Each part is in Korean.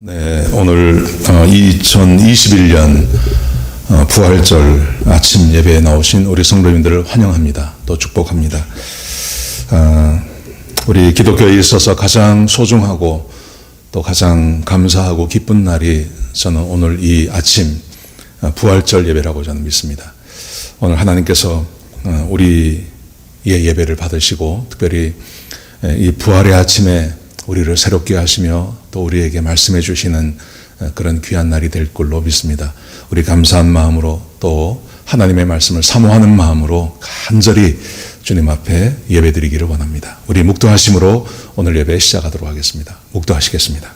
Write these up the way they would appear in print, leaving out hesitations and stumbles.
네, 오늘 2021년 부활절 아침 예배에 나오신 우리 성도님들을 환영합니다. 또 축복합니다. 우리 기독교에 있어서 가장 소중하고 또 가장 감사하고 기쁜 날이 저는 오늘 이 아침 부활절 예배라고 저는 믿습니다. 오늘 하나님께서 우리의 예배를 받으시고 특별히 이 부활의 아침에 우리를 새롭게 하시며 또 우리에게 말씀해 주시는 그런 귀한 날이 될 걸로 믿습니다. 우리 감사한 마음으로 또 하나님의 말씀을 사모하는 마음으로 간절히 주님 앞에 예배드리기를 원합니다. 우리 묵도하심으로 오늘 예배 시작하도록 하겠습니다. 묵도하시겠습니다.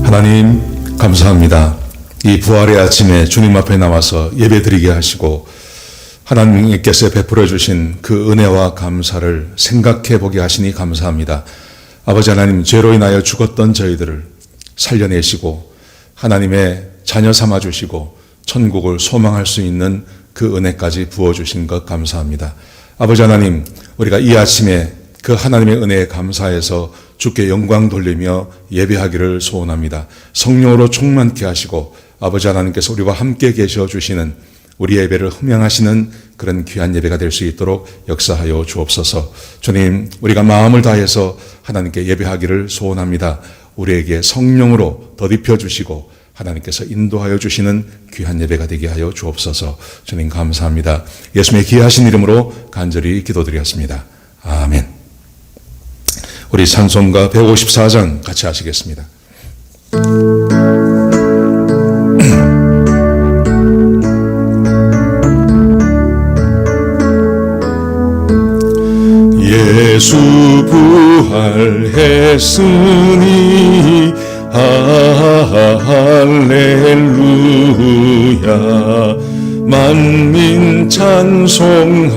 하나님 감사합니다. 이 부활의 아침에 주님 앞에 나와서 예배드리게 하시고 하나님께서 베풀어 주신 그 은혜와 감사를 생각해 보게 하시니 감사합니다. 아버지 하나님, 죄로 인하여 죽었던 저희들을 살려내시고 하나님의 자녀 삼아 주시고 천국을 소망할 수 있는 그 은혜까지 부어주신 것 감사합니다. 아버지 하나님, 우리가 이 아침에 그 하나님의 은혜에 감사해서 주께 영광 돌리며 예배하기를 소원합니다. 성령으로 충만케 하시고 아버지 하나님께서 우리와 함께 계셔 주시는 우리 예배를 흠양하시는 그런 귀한 예배가 될 수 있도록 역사하여 주옵소서. 주님, 우리가 마음을 다해서 하나님께 예배하기를 소원합니다. 우리에게 성령으로 덧입혀 주시고 하나님께서 인도하여 주시는 귀한 예배가 되게 하여 주옵소서. 주님 감사합니다. 예수님의 귀하신 이름으로 간절히 기도드렸습니다. 아멘. 우리 찬송가 154장 같이 하시겠습니다. 예수 부활했으니 할렐루야, 만민 찬송하여라.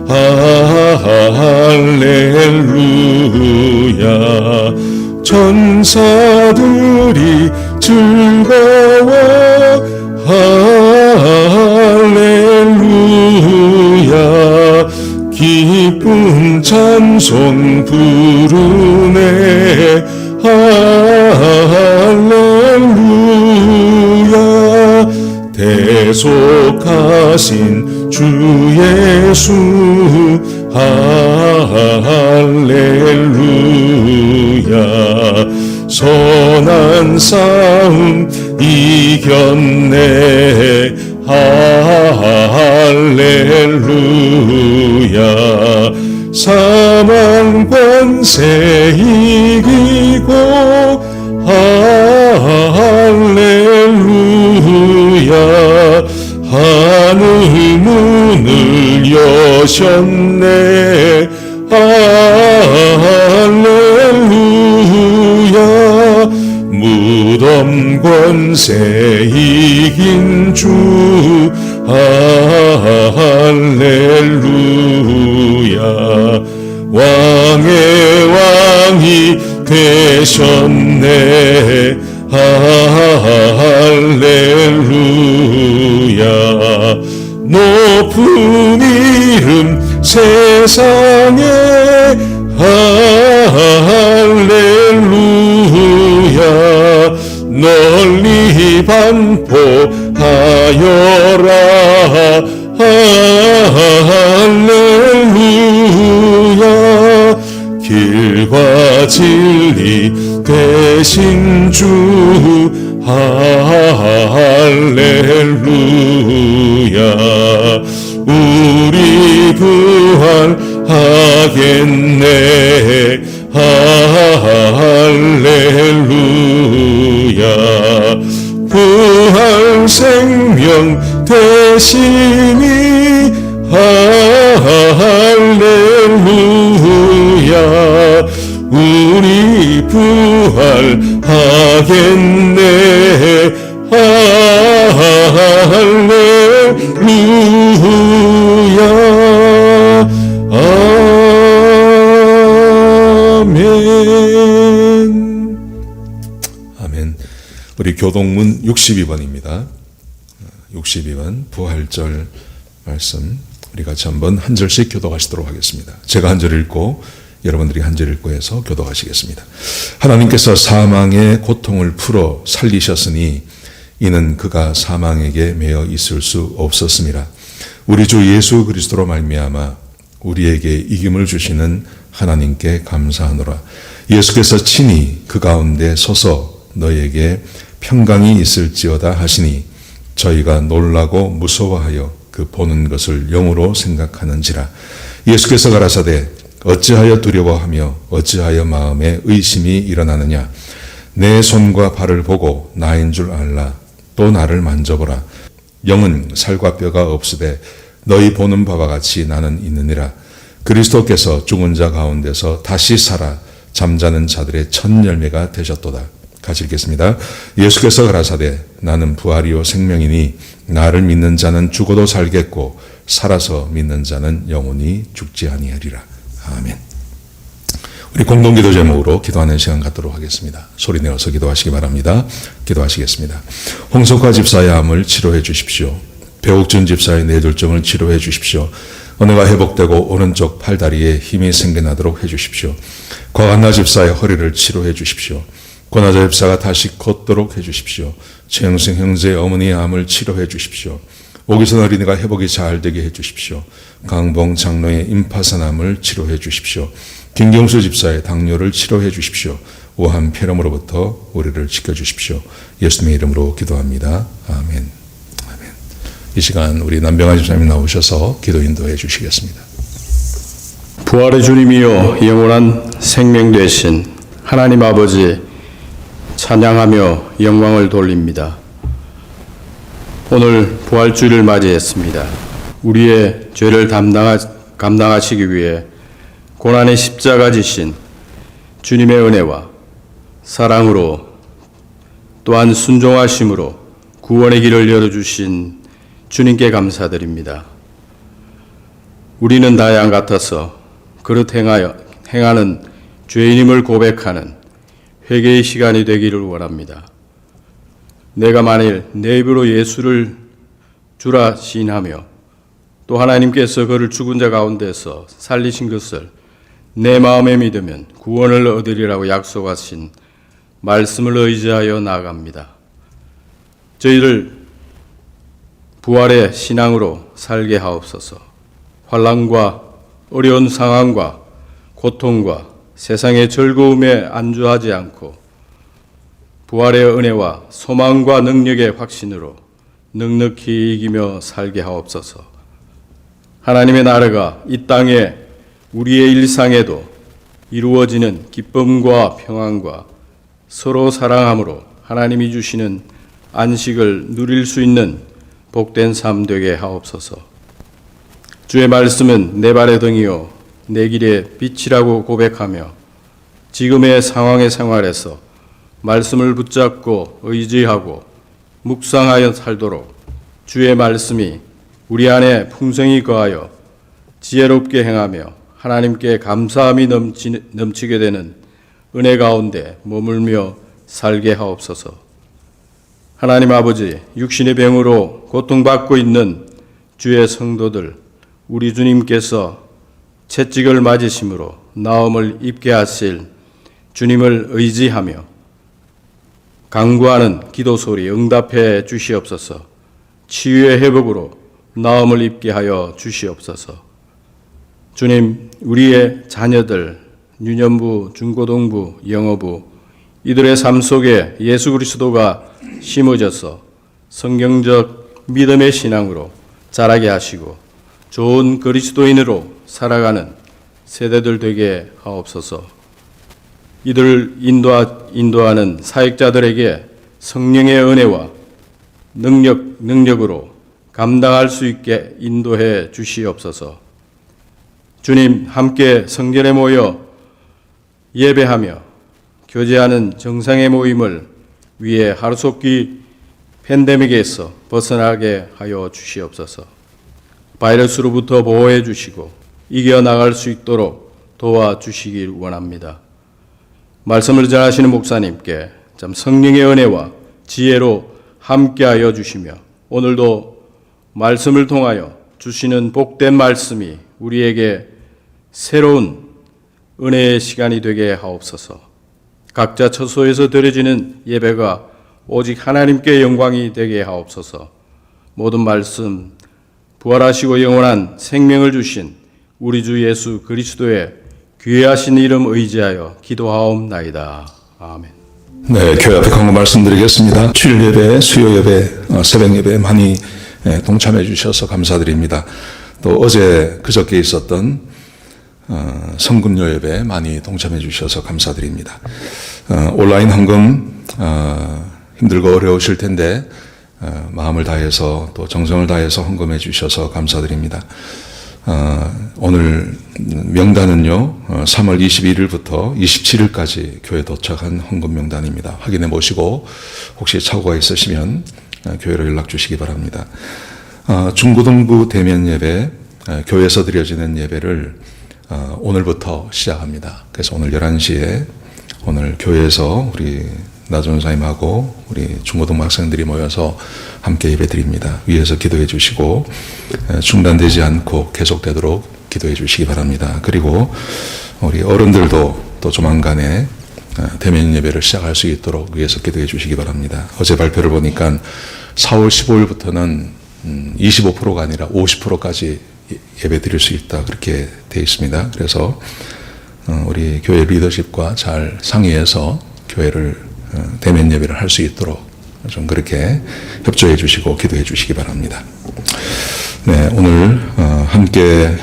할렐루야, 천사들이 즐거워. 할렐루야, 기쁜 찬송 부르네. 할렐루야, 대속하신 주 예수. 할렐루야, 선한 싸움 이겼네. 할렐루야, 사망 권세 이기고. 할렐루야, 하늘 문을 여셨네. 할렐루야, 무덤 권세 이긴 주. 할렐루야, 왕의 왕이 되셨네. 할렐루야, 높은 이름 세상에. 할렐루야, 널리 반포하여라. 할렐루야, 길과 진리 되신 주. 할렐루야, 우리 부활하겠네. 할렐루야, 부활 생명 되시니. 할렐루야, 우리 부활하겠네. 할렐루야. 아멘. 아멘. 우리 교동문 62번입니다. 62번 부활절 말씀 우리 같이 한번 한 절씩 교독하시도록 하겠습니다. 제가 한 절 읽고 여러분들이 한 절 읽고 해서 교독하시겠습니다. 하나님께서 사망의 고통을 풀어 살리셨으니 이는 그가 사망에게 매여 있을 수 없었음이라. 우리 주 예수 그리스도로 말미암아 우리에게 이김을 주시는 하나님께 감사하노라. 예수께서 친히 그 가운데 서서 너에게 평강이 있을지어다 하시니 저희가 놀라고 무서워하여 그 보는 것을 영으로 생각하는지라. 예수께서 가라사대 어찌하여 두려워하며 어찌하여 마음에 의심이 일어나느냐. 내 손과 발을 보고 나인 줄 알라. 또 나를 만져보라. 영은 살과 뼈가 없으되 너희 보는 바와 같이 나는 있느니라. 그리스도께서 죽은 자 가운데서 다시 살아 잠자는 자들의 첫 열매가 되셨도다. 같이 읽겠습니다. 예수께서 가라사대 나는 부활이요 생명이니 나를 믿는 자는 죽어도 살겠고 살아서 믿는 자는 영원히 죽지 아니하리라. 아멘. 우리 공동기도 제목으로 기도하는 시간 갖도록 하겠습니다. 소리 내어서 기도하시기 바랍니다. 기도하시겠습니다. 홍석화 집사의 암을 치료해 주십시오. 배옥준 집사의 뇌졸중을 치료해 주십시오. 언어가 회복되고 오른쪽 팔다리에 힘이 생겨나도록 해 주십시오. 곽한나 집사의 허리를 치료해 주십시오. 권하자 집사가 다시 걷도록 해 주십시오. 최영승 형제의 어머니의 암을 치료해 주십시오. 오기선 어린이가 회복이 잘 되게 해 주십시오. 강봉 장로의 임파선암을 치료해 주십시오. 김경수 집사의 당뇨를 치료해 주십시오. 우한 폐렴으로부터 우리를 지켜주십시오. 예수님의 이름으로 기도합니다. 아멘. 아멘. 이 시간 우리 남병환 집사님 나오셔서 기도 인도해 주시겠습니다. 부활의 주님이여 영원한 생명 되신 하나님 아버지 찬양하며 영광을 돌립니다. 오늘 부활주일을 맞이했습니다. 우리의 죄를 감당하시기 위해 고난의 십자가 지신 주님의 은혜와 사랑으로 또한 순종하심으로 구원의 길을 열어주신 주님께 감사드립니다. 우리는 다 양 같아서 그릇 행하는 죄인임을 고백하는 회개의 시간이 되기를 원합니다. 내가 만일 내 입으로 예수를 주라 시인하며 또 하나님께서 그를 죽은 자 가운데서 살리신 것을 내 마음에 믿으면 구원을 얻으리라고 약속하신 말씀을 의지하여 나아갑니다. 저희를 부활의 신앙으로 살게 하옵소서. 환난과 어려운 상황과 고통과 세상의 즐거움에 안주하지 않고 부활의 은혜와 소망과 능력의 확신으로 넉넉히 이기며 살게 하옵소서. 하나님의 나라가 이 땅에 우리의 일상에도 이루어지는 기쁨과 평안과 서로 사랑함으로 하나님이 주시는 안식을 누릴 수 있는 복된 삶 되게 하옵소서. 주의 말씀은 내 발의 등이요 내 길의 빛이라고 고백하며 지금의 상황의 생활에서 말씀을 붙잡고 의지하고 묵상하여 살도록 주의 말씀이 우리 안에 풍성히 거하여 지혜롭게 행하며 하나님께 감사함이 넘치게 되는 은혜 가운데 머물며 살게 하옵소서. 하나님 아버지, 육신의 병으로 고통받고 있는 주의 성도들, 우리 주님께서 채찍을 맞으심으로 나음을 입게 하실 주님을 의지하며 간구하는 기도 소리 응답해 주시옵소서. 치유의 회복으로 나음을 입게 하여 주시옵소서. 주님, 우리의 자녀들, 유년부, 중고등부, 영어부 이들의 삶 속에 예수 그리스도가 심어져서 성경적 믿음의 신앙으로 자라게 하시고 좋은 그리스도인으로 살아가는 세대들 되게 하옵소서. 이들을 인도하는 사역자들에게 성령의 은혜와 능력으로 감당할 수 있게 인도해 주시옵소서. 주님, 함께 성전에 모여 예배하며 교제하는 정상의 모임을 위해 하루속히 팬데믹에서 벗어나게 하여 주시옵소서. 바이러스로부터 보호해 주시고 이겨나갈 수 있도록 도와주시길 원합니다. 말씀을 전하시는 목사님께 참 성령의 은혜와 지혜로 함께하여 주시며 오늘도 말씀을 통하여 주시는 복된 말씀이 우리에게 새로운 은혜의 시간이 되게 하옵소서. 각자 처소에서 드려지는 예배가 오직 하나님께 영광이 되게 하옵소서. 모든 말씀 부활하시고 영원한 생명을 주신 우리 주 예수 그리스도의 귀하신 이름 의지하여 기도하옵나이다. 아멘. 네, 교회 앞에 광고 말씀드리겠습니다. 주일 예배, 수요 예배, 새벽 예배 많이 동참해 주셔서 감사드립니다. 또 어제 그저께 있었던 성금요 예배 많이 동참해 주셔서 감사드립니다. 온라인 헌금 힘들고 어려우실 텐데 마음을 다해서 또 정성을 다해서 헌금해 주셔서 감사드립니다. 오늘 명단은요 3월 21일부터 27일까지 교회 도착한 헌금 명단입니다. 확인해 보시고 혹시 착오가 있으시면 교회로 연락 주시기 바랍니다. 중고등부 대면 예배, 교회에서 드려지는 예배를 오늘부터 시작합니다. 그래서 오늘 11시에 오늘 교회에서 우리 나전사님하고 우리 중고등부 학생들이 모여서 함께 예배 드립니다. 위에서 기도해 주시고 중단되지 않고 계속되도록 기도해 주시기 바랍니다. 그리고 우리 어른들도 또 조만간에 대면 예배를 시작할 수 있도록 위에서 기도해 주시기 바랍니다. 어제 발표를 보니까 4월 15일부터는 25%가 아니라 50%까지 예배 드릴 수 있다 그렇게 되어 있습니다. 그래서 우리 교회 리더십과 잘 상의해서 교회를 대면 예배를 할 수 있도록 좀 그렇게 협조해 주시고 기도해 주시기 바랍니다. 네, 오늘 함께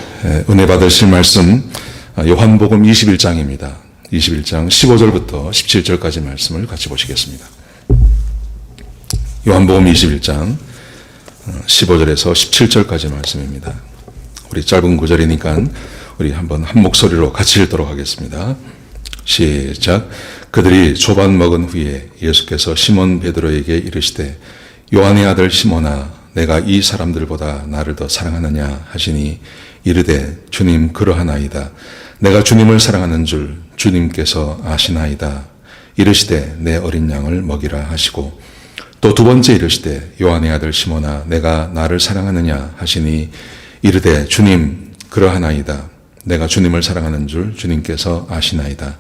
은혜 받으실 말씀 요한복음 21장입니다. 21장 15절부터 17절까지 말씀을 같이 보시겠습니다. 요한복음 21장 15절에서 17절까지 말씀입니다. 우리 짧은 구절이니까 우리 한번 한 목소리로 같이 읽도록 하겠습니다. 시작. 그들이 조반 먹은 후에 예수께서 시몬 베드로에게 이르시되 요한의 아들 시몬아 내가 이 사람들보다 나를 더 사랑하느냐 하시니 이르되 주님 그러하나이다. 내가 주님을 사랑하는 줄 주님께서 아시나이다. 이르시되 내 어린 양을 먹이라 하시고 또 두 번째 이르시되 요한의 아들 시몬아 내가 나를 사랑하느냐 하시니 이르되 주님 그러하나이다. 내가 주님을 사랑하는 줄 주님께서 아시나이다.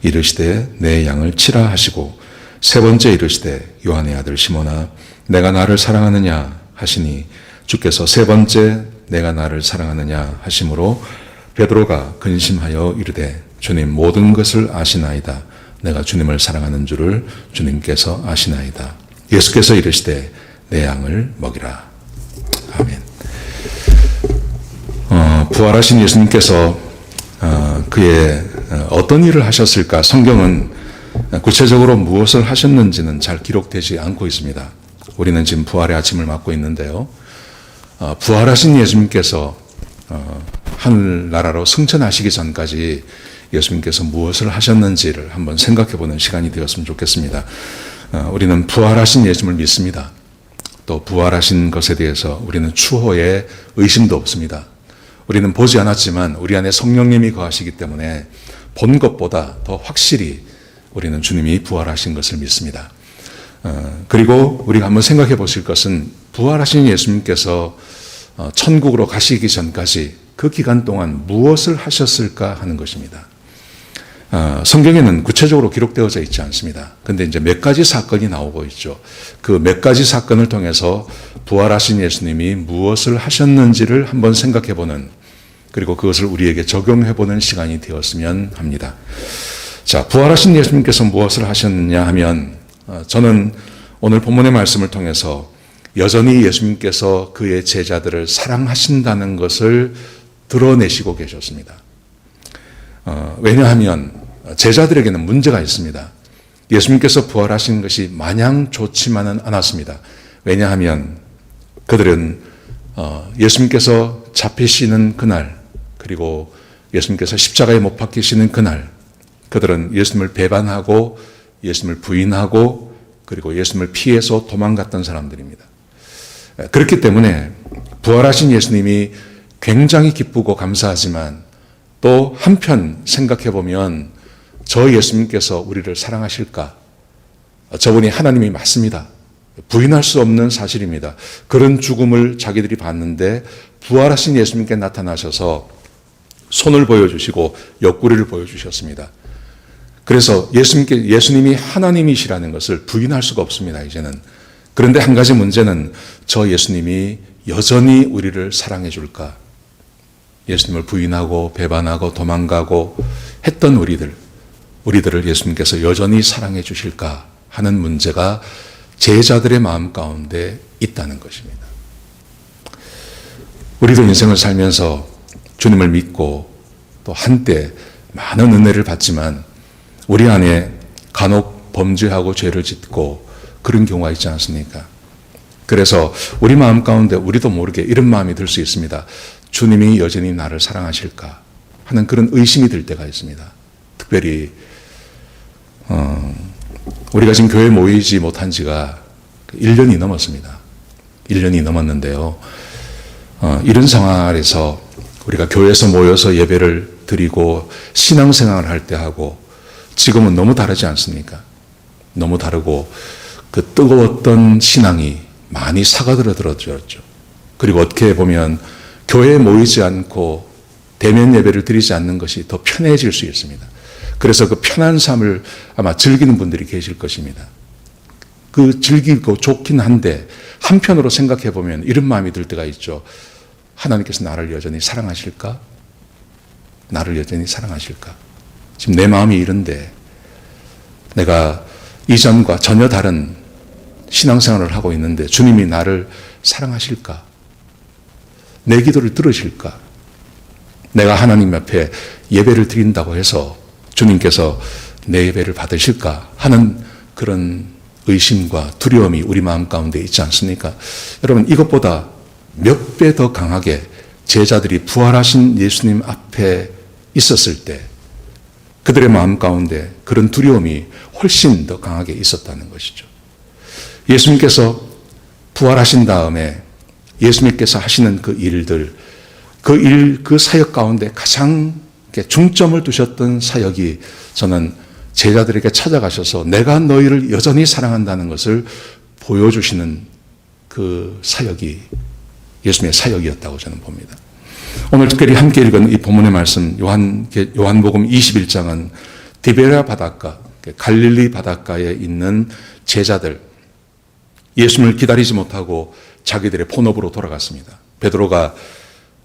이르시되 내 양을 치라 하시고 세 번째 이르시되 요한의 아들 시몬아 내가 나를 사랑하느냐 하시니 주께서 세 번째 내가 나를 사랑하느냐 하심으로 베드로가 근심하여 이르되 주님 모든 것을 아시나이다. 내가 주님을 사랑하는 줄을 주님께서 아시나이다. 예수께서 이르시되 내 양을 먹이라. 아멘. 부활하신 예수님께서 그의 어떤 일을 하셨을까? 성경은 구체적으로 무엇을 하셨는지는 잘 기록되지 않고 있습니다. 우리는 지금 부활의 아침을 맞고 있는데요. 부활하신 예수님께서 하늘나라로 승천하시기 전까지 예수님께서 무엇을 하셨는지를 한번 생각해 보는 시간이 되었으면 좋겠습니다. 우리는 부활하신 예수님을 믿습니다. 또 부활하신 것에 대해서 우리는 추호에 의심도 없습니다. 우리는 보지 않았지만 우리 안에 성령님이 거하시기 때문에 본 것보다 더 확실히 우리는 주님이 부활하신 것을 믿습니다. 그리고 우리가 한번 생각해 보실 것은 부활하신 예수님께서 천국으로 가시기 전까지 그 기간 동안 무엇을 하셨을까 하는 것입니다. 성경에는 구체적으로 기록되어져 있지 않습니다. 근데 이제 몇 가지 사건이 나오고 있죠. 그 몇 가지 사건을 통해서 부활하신 예수님이 무엇을 하셨는지를 한번 생각해 보는, 그리고 그것을 우리에게 적용해 보는 시간이 되었으면 합니다. 자, 부활하신 예수님께서 무엇을 하셨느냐 하면, 저는 오늘 본문의 말씀을 통해서 여전히 예수님께서 그의 제자들을 사랑하신다는 것을 드러내시고 계셨습니다. 왜냐하면 제자들에게는 문제가 있습니다. 예수님께서 부활하신 것이 마냥 좋지만은 않았습니다. 왜냐하면 그들은 예수님께서 잡히시는 그날, 그리고 예수님께서 십자가에 못 박히시는 그날, 그들은 예수님을 배반하고 예수님을 부인하고 그리고 예수님을 피해서 도망갔던 사람들입니다. 그렇기 때문에 부활하신 예수님이 굉장히 기쁘고 감사하지만 또 한편 생각해 보면 저 예수님께서 우리를 사랑하실까? 저분이 하나님이 맞습니다. 부인할 수 없는 사실입니다. 그런 죽음을 자기들이 봤는데 부활하신 예수님께 나타나셔서 손을 보여주시고 옆구리를 보여주셨습니다. 그래서 예수님이 하나님이시라는 것을 부인할 수가 없습니다, 이제는. 그런데 한 가지 문제는 저 예수님이 여전히 우리를 사랑해 줄까? 예수님을 부인하고 배반하고 도망가고 했던 우리들을 예수님께서 여전히 사랑해 주실까 하는 문제가 제자들의 마음 가운데 있다는 것입니다. 우리도 인생을 살면서 주님을 믿고 또 한때 많은 은혜를 받지만 우리 안에 간혹 범죄하고 죄를 짓고 그런 경우가 있지 않습니까? 그래서 우리 마음 가운데 우리도 모르게 이런 마음이 들 수 있습니다. 주님이 여전히 나를 사랑하실까 하는 그런 의심이 들 때가 있습니다. 특별히 우리가 지금 교회에 모이지 못한 지가 1년이 넘었습니다. 1년이 넘었는데요. 이런 상황에서 우리가 교회에서 모여서 예배를 드리고 신앙생활을 할 때 하고 지금은 너무 다르지 않습니까? 너무 다르고 그 뜨거웠던 신앙이 많이 사가들어졌죠. 그리고 어떻게 보면 교회에 모이지 않고 대면 예배를 드리지 않는 것이 더 편해질 수 있습니다. 그래서 그 편한 삶을 아마 즐기는 분들이 계실 것입니다. 그 즐기고 좋긴 한데 한편으로 생각해 보면 이런 마음이 들 때가 있죠. 하나님께서 나를 여전히 사랑하실까? 나를 여전히 사랑하실까? 지금 내 마음이 이런데 내가 이전과 전혀 다른 신앙생활을 하고 있는데 주님이 나를 사랑하실까? 내 기도를 들으실까? 내가 하나님 앞에 예배를 드린다고 해서 주님께서 내 예배를 받으실까 하는 그런 의심과 두려움이 우리 마음 가운데 있지 않습니까? 여러분, 이것보다 몇 배 더 강하게 제자들이 부활하신 예수님 앞에 있었을 때 그들의 마음 가운데 그런 두려움이 훨씬 더 강하게 있었다는 것이죠. 예수님께서 부활하신 다음에 예수님께서 하시는 그 일들, 그 사역 가운데 가장 중점을 두셨던 사역이 저는 제자들에게 찾아가셔서 내가 너희를 여전히 사랑한다는 것을 보여주시는 그 사역이 예수님의 사역이었다고 저는 봅니다. 오늘 특별히 함께 읽은 이 본문의 말씀 요한복음 21장은 디베랴 바닷가, 갈릴리 바닷가에 있는 제자들, 예수님을 기다리지 못하고 자기들의 본업으로 돌아갔습니다. 베드로가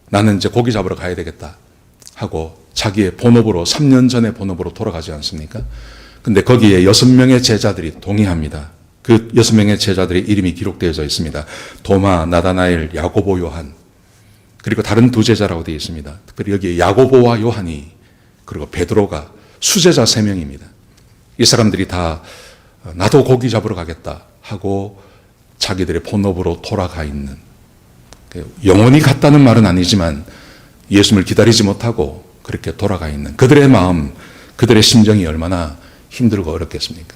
나는 이제 고기 잡으러 가야 되겠다 하고 자기의 본업으로 3년 전에 본업으로 돌아가지 않습니까? 근데 거기에 6명의 제자들이 동의합니다. 그 6명의 제자들의 이름이 기록되어져 있습니다. 도마, 나다나엘, 야고보, 요한, 그리고 다른 두 제자라고 되어 있습니다. 특별히 여기에 야고보와 요한이 그리고 베드로가 수제자 3명입니다. 이 사람들이 다 나도 고기 잡으러 가겠다 하고 자기들의 본업으로 돌아가 있는, 영원히 갔다는 말은 아니지만 예수님을 기다리지 못하고 그렇게 돌아가 있는 그들의 마음, 그들의 심정이 얼마나 힘들고 어렵겠습니까?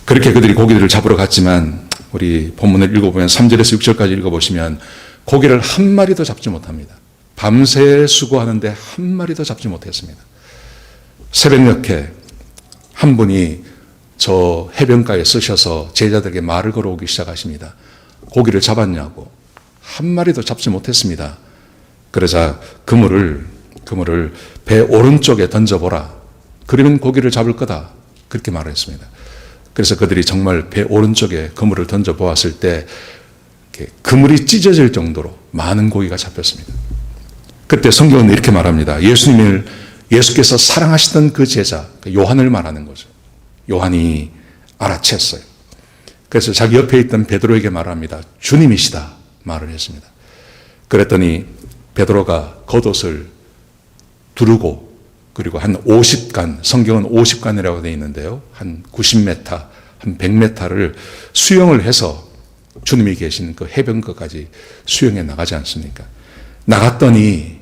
그렇게 그들이 고기들을 잡으러 갔지만 우리 본문을 읽어보면 3절에서 6절까지 읽어보시면 고기를 한 마리도 잡지 못합니다. 밤새 수고하는데 한 마리도 잡지 못했습니다. 새벽녘에 한 분이 저 해변가에 쓰셔서 제자들에게 말을 걸어오기 시작하십니다. 고기를 잡았냐고. 한 마리도 잡지 못했습니다. 그러자 그물을 배 오른쪽에 던져보라. 그러면 고기를 잡을 거다. 그렇게 말했습니다. 그래서 그들이 정말 배 오른쪽에 그물을 던져보았을 때 그물이 찢어질 정도로 많은 고기가 잡혔습니다. 그때 성경은 이렇게 말합니다. 예수께서 사랑하시던 그 제자, 요한을 말하는 거죠. 요한이 알아챘어요. 그래서 자기 옆에 있던 베드로에게 말합니다. 주님이시다 말을 했습니다. 그랬더니 베드로가 겉옷을 두르고 그리고 한 50간, 성경은 50간이라고 되어 있는데요. 한 90m, 한 100m를 수영을 해서 주님이 계신 그 해변가까지 수영해 나가지 않습니까? 나갔더니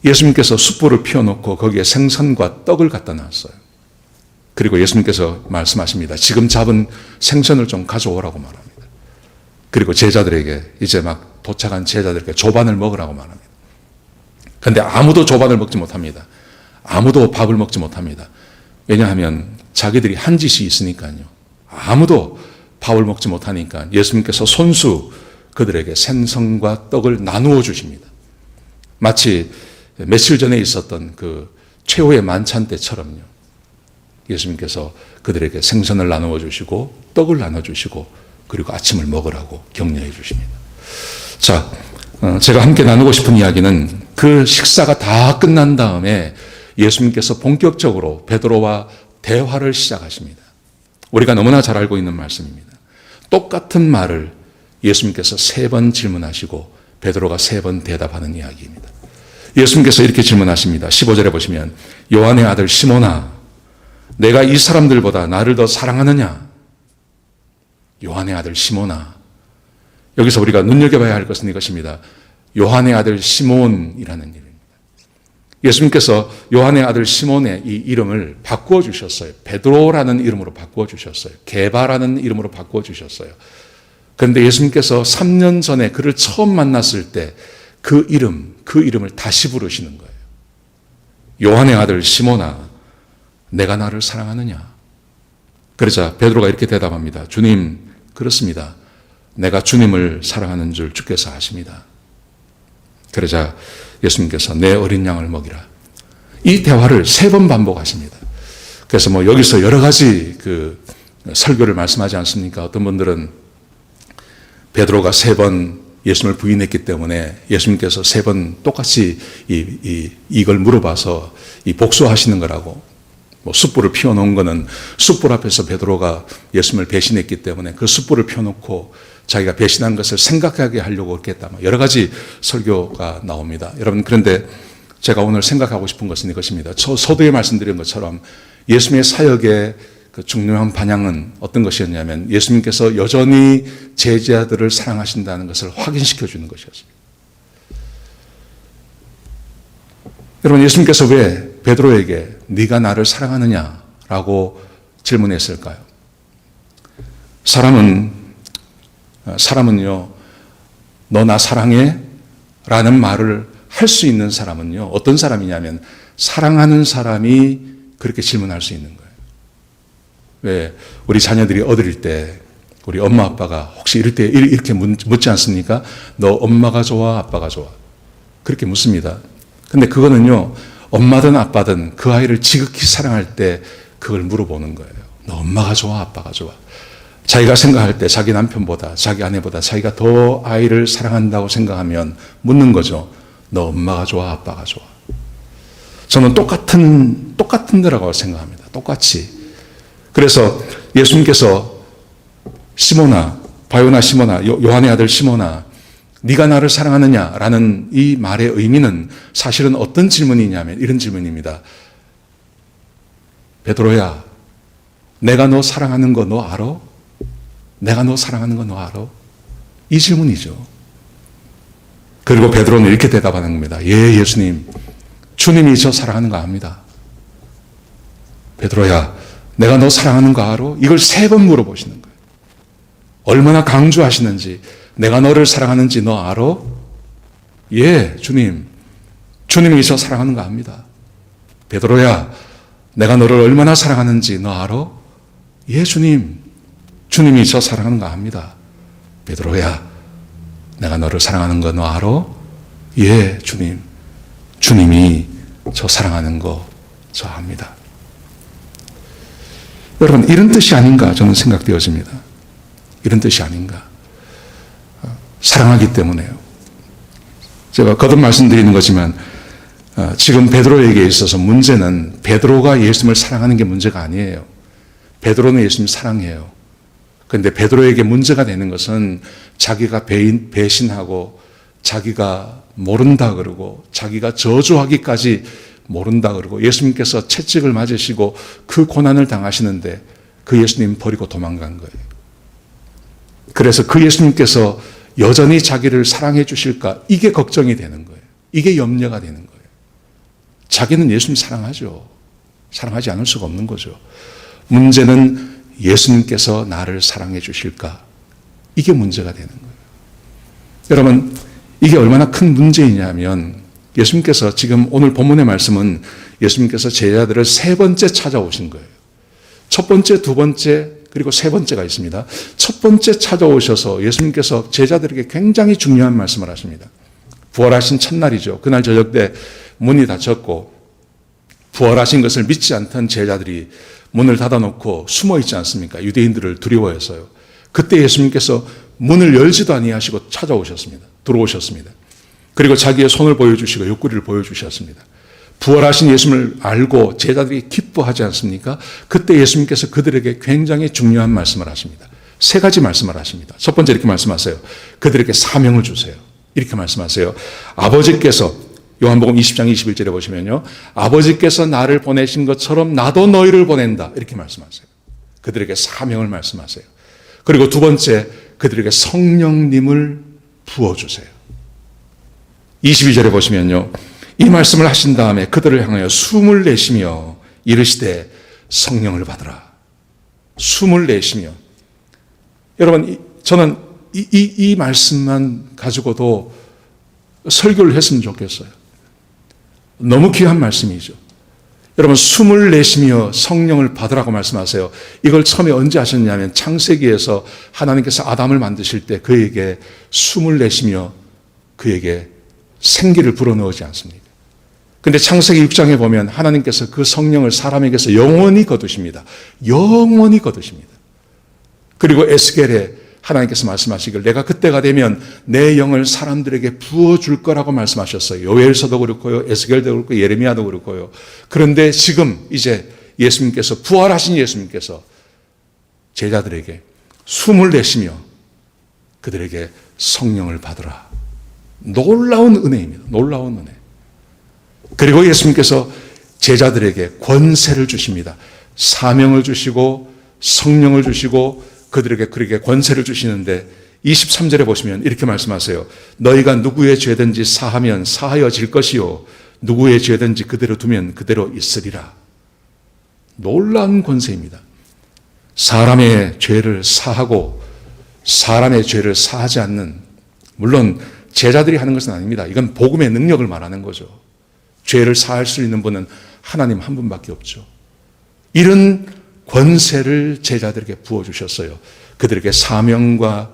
예수님께서 숯불을 피워놓고 거기에 생선과 떡을 갖다 놨어요. 그리고 예수님께서 말씀하십니다. 지금 잡은 생선을 좀 가져오라고 말합니다. 그리고 제자들에게, 이제 막 도착한 제자들에게 조반을 먹으라고 말합니다. 그런데 아무도 조반을 먹지 못합니다. 아무도 밥을 먹지 못합니다. 왜냐하면 자기들이 한 짓이 있으니까요. 아무도 밥을 먹지 못하니까 예수님께서 손수 그들에게 생선과 떡을 나누어 주십니다. 마치 며칠 전에 있었던 그 최후의 만찬 때처럼요. 예수님께서 그들에게 생선을 나누어 주시고 떡을 나눠 주시고 그리고 아침을 먹으라고 격려해 주십니다. 자, 제가 함께 나누고 싶은 이야기는 그 식사가 다 끝난 다음에 예수님께서 본격적으로 베드로와 대화를 시작하십니다. 우리가 너무나 잘 알고 있는 말씀입니다. 똑같은 말을 예수님께서 3번 질문하시고 베드로가 3번 대답하는 이야기입니다. 예수님께서 이렇게 질문하십니다. 15절에 보시면 요한의 아들 시몬아, 내가 이 사람들보다 나를 더 사랑하느냐? 요한의 아들 시몬아. 여기서 우리가 눈여겨봐야 할 것은 이것입니다. 요한의 아들 시몬이라는 이름입니다. 예수님께서 요한의 아들 시몬의 이 이름을 바꾸어 주셨어요. 베드로라는 이름으로 바꾸어 주셨어요. 게바라는 이름으로 바꾸어 주셨어요. 그런데 예수님께서 3년 전에 그를 처음 만났을 때 그 이름을 다시 부르시는 거예요. 요한의 아들 시몬아, 내가 나를 사랑하느냐? 그러자 베드로가 이렇게 대답합니다. 주님, 그렇습니다. 내가 주님을 사랑하는 줄 주께서 아십니다. 그러자 예수님께서 내 어린 양을 먹이라. 이 대화를 3번 반복하십니다. 그래서 뭐 여기서 여러 가지 그 설교를 말씀하지 않습니까? 어떤 분들은 베드로가 3번 예수님을 부인했기 때문에 예수님께서 3번 똑같이 이걸 물어봐서 복수하시는 거라고. 뭐 숯불을 피워놓은 거는 숯불 앞에서 베드로가 예수님을 배신했기 때문에 그 숯불을 피워놓고 자기가 배신한 것을 생각하게 하려고 했겠다. 여러 가지 설교가 나옵니다. 여러분, 그런데 제가 오늘 생각하고 싶은 것은 이것입니다. 서두에 말씀드린 것처럼 예수님의 사역의 그 중요한 반향은 어떤 것이었냐면 예수님께서 여전히 제자들을 사랑하신다는 것을 확인시켜 주는 것이었어요. 여러분, 예수님께서 왜 베드로에게 네가 나를 사랑하느냐라고 질문했을까요? 사람은요, 너 나 사랑해? 라는 말을 할 수 있는 사람은요, 어떤 사람이냐면 사랑하는 사람이 그렇게 질문할 수 있는 거예요. 왜 우리 자녀들이 어릴 때 우리 엄마 아빠가 혹시 이럴 때 이렇게 묻지 않습니까? 너 엄마가 좋아, 아빠가 좋아? 그렇게 묻습니다. 근데 그거는요, 엄마든 아빠든 그 아이를 지극히 사랑할 때 그걸 물어보는 거예요. 너 엄마가 좋아, 아빠가 좋아? 자기가 생각할 때 자기 남편보다 자기 아내보다 자기가 더 아이를 사랑한다고 생각하면 묻는 거죠. 너 엄마가 좋아, 아빠가 좋아? 저는 똑같은 거라고 생각합니다. 똑같이. 그래서 예수님께서 시몬아, 바요나 시몬아, 요한의 아들 시몬아, 네가 나를 사랑하느냐라는 이 말의 의미는 사실은 어떤 질문이냐면 이런 질문입니다. 베드로야, 내가 너 사랑하는 거 너 알아? 내가 너 사랑하는 거 너 알아? 이 질문이죠. 그리고 베드로는 이렇게 대답하는 겁니다. 예, 예수님, 주님이 저 사랑하는 거 압니다. 베드로야, 내가 너 사랑하는 거 알아? 이걸 3번 물어보시는 거예요. 얼마나 강조하시는지, 내가 너를 사랑하는지 너 알아? 예, 주님, 주님이 저 사랑하는 거 압니다. 베드로야, 내가 너를 얼마나 사랑하는지 너 알아? 예, 주님, 주님이 저 사랑하는 거 압니다. 베드로야, 내가 너를 사랑하는 거 너 알아? 예, 주님, 주님이 저 사랑하는 거 저 압니다. 여러분, 이런 뜻이 아닌가 저는 생각되어집니다. 이런 뜻이 아닌가. 사랑하기 때문에요. 제가 거듭 말씀드리는 거지만 지금 베드로에게 있어서 문제는 베드로가 예수님을 사랑하는 게 문제가 아니에요. 베드로는 예수님을 사랑해요. 그런데 베드로에게 문제가 되는 것은 자기가 배신하고 자기가 모른다 그러고 자기가 저주하기까지 모른다 그러고 예수님께서 채찍을 맞으시고 그 고난을 당하시는데 그 예수님 버리고 도망간 거예요. 그래서 그 예수님께서 여전히 자기를 사랑해 주실까? 이게 걱정이 되는 거예요. 이게 염려가 되는 거예요. 자기는 예수님 사랑하죠. 사랑하지 않을 수가 없는 거죠. 문제는 예수님께서 나를 사랑해 주실까? 이게 문제가 되는 거예요. 여러분, 이게 얼마나 큰 문제이냐면 예수님께서 지금 오늘 본문의 말씀은 예수님께서 제자들을 세 번째 찾아오신 거예요. 첫 번째, 두 번째, 그리고 세 번째가 있습니다. 첫 번째 찾아오셔서 예수님께서 제자들에게 굉장히 중요한 말씀을 하십니다. 부활하신 첫날이죠. 그날 저녁 때 문이 닫혔고 부활하신 것을 믿지 않던 제자들이 문을 닫아놓고 숨어 있지 않습니까? 유대인들을 두려워해서요. 그때 예수님께서 문을 열지도 아니하시고 찾아오셨습니다. 들어오셨습니다. 그리고 자기의 손을 보여주시고 옆구리를 보여주셨습니다. 부활하신 예수님을 알고 제자들이 기뻐하지 않습니까? 그때 예수님께서 그들에게 굉장히 중요한 말씀을 하십니다. 세 가지 말씀을 하십니다. 첫 번째 이렇게 말씀하세요. 그들에게 사명을 주세요. 이렇게 말씀하세요. 아버지께서 요한복음 20장 21절에 보시면요. 아버지께서 나를 보내신 것처럼 나도 너희를 보낸다. 이렇게 말씀하세요. 그들에게 사명을 말씀하세요. 그리고 두 번째, 그들에게 성령님을 부어주세요. 22절에 보시면요. 이 말씀을 하신 다음에 그들을 향하여 숨을 내쉬며 이르시되 성령을 받으라. 숨을 내쉬며. 여러분, 저는 이 말씀만 가지고도 설교를 했으면 좋겠어요. 너무 귀한 말씀이죠. 여러분, 숨을 내쉬며 성령을 받으라고 말씀하세요. 이걸 처음에 언제 하셨냐면 창세기에서 하나님께서 아담을 만드실 때 그에게 숨을 내쉬며 그에게 생기를 불어넣지 않습니까? 근데 창세기 6장에 보면 하나님께서 그 성령을 사람에게서 영원히 거두십니다. 영원히 거두십니다. 그리고 에스겔에 하나님께서 말씀하시길 내가 그때가 되면 내 영을 사람들에게 부어줄 거라고 말씀하셨어요. 요엘서도 그렇고요. 에스겔도 그렇고 예레미야도 그렇고요. 그런데 지금 이제 예수님께서 부활하신 예수님께서 제자들에게 숨을 내쉬며 그들에게 성령을 받으라. 놀라운 은혜입니다. 놀라운 은혜. 그리고 예수님께서 제자들에게 권세를 주십니다. 사명을 주시고 성령을 주시고 그들에게 권세를 주시는데 23절에 보시면 이렇게 말씀하세요. 너희가 누구의 죄든지 사하면 사하여질 것이요 누구의 죄든지 그대로 두면 그대로 있으리라. 놀라운 권세입니다. 사람의 죄를 사하고 사람의 죄를 사하지 않는, 물론 제자들이 하는 것은 아닙니다. 이건 복음의 능력을 말하는 거죠. 죄를 사할 수 있는 분은 하나님 한 분밖에 없죠. 이런 권세를 제자들에게 부어주셨어요. 그들에게 사명과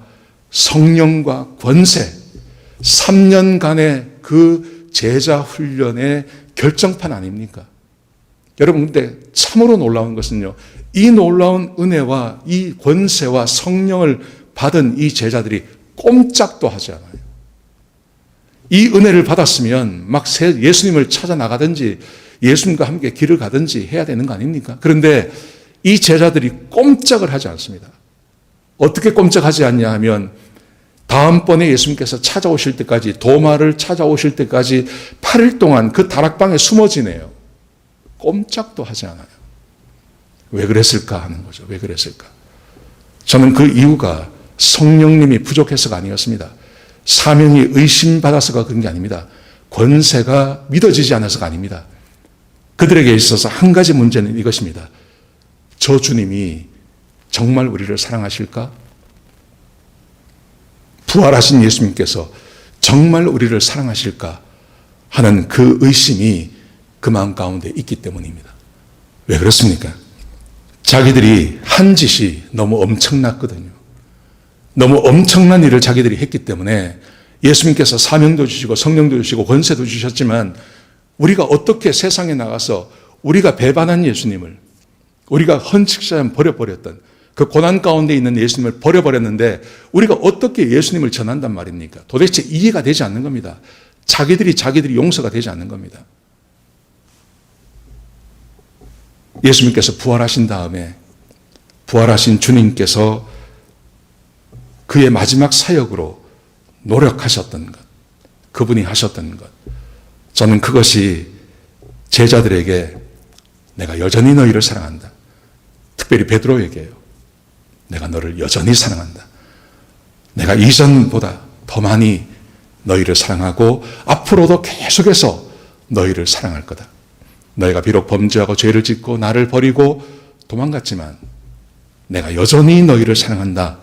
성령과 권세, 3년간의 그 제자 훈련의 결정판 아닙니까? 여러분, 근데 참으로 놀라운 것은요, 이 놀라운 은혜와 이 권세와 성령을 받은 이 제자들이 꼼짝도 하지 않아요. 이 은혜를 받았으면 막 예수님을 찾아 나가든지 예수님과 함께 길을 가든지 해야 되는 거 아닙니까? 그런데 이 제자들이 꼼짝을 하지 않습니다. 어떻게 꼼짝하지 않냐 하면 다음번에 예수님께서 찾아오실 때까지, 도마를 찾아오실 때까지 8일 동안 그 다락방에 숨어 지내요. 꼼짝도 하지 않아요. 왜 그랬을까 하는 거죠. 왜 그랬을까? 저는 그 이유가 성령님이 부족해서가 아니었습니다. 사명이 의심받아서가 그런 게 아닙니다. 권세가 믿어지지 않아서가 아닙니다. 그들에게 있어서 한 가지 문제는 이것입니다. 저 주님이 정말 우리를 사랑하실까? 부활하신 예수님께서 정말 우리를 사랑하실까? 하는 그 의심이 그 마음 가운데 있기 때문입니다. 왜 그렇습니까? 자기들이 한 짓이 너무 엄청났거든요. 너무 엄청난 일을 자기들이 했기 때문에 예수님께서 사명도 주시고 성령도 주시고 권세도 주셨지만 우리가 어떻게 세상에 나가서 우리가 배반한 예수님을, 우리가 헌책자만 버려버렸던 그 고난 가운데 있는 예수님을 버려버렸는데 우리가 어떻게 예수님을 전한단 말입니까? 도대체 이해가 되지 않는 겁니다. 자기들이 용서가 되지 않는 겁니다. 예수님께서 부활하신 다음에 부활하신 주님께서 그의 마지막 사역으로 노력하셨던 것, 그분이 하셨던 것, 저는 그것이 제자들에게 내가 여전히 너희를 사랑한다. 특별히 베드로에게요. 내가 너를 여전히 사랑한다. 내가 이전보다 더 많이 너희를 사랑하고 앞으로도 계속해서 너희를 사랑할 거다. 너희가 비록 범죄하고 죄를 짓고 나를 버리고 도망갔지만 내가 여전히 너희를 사랑한다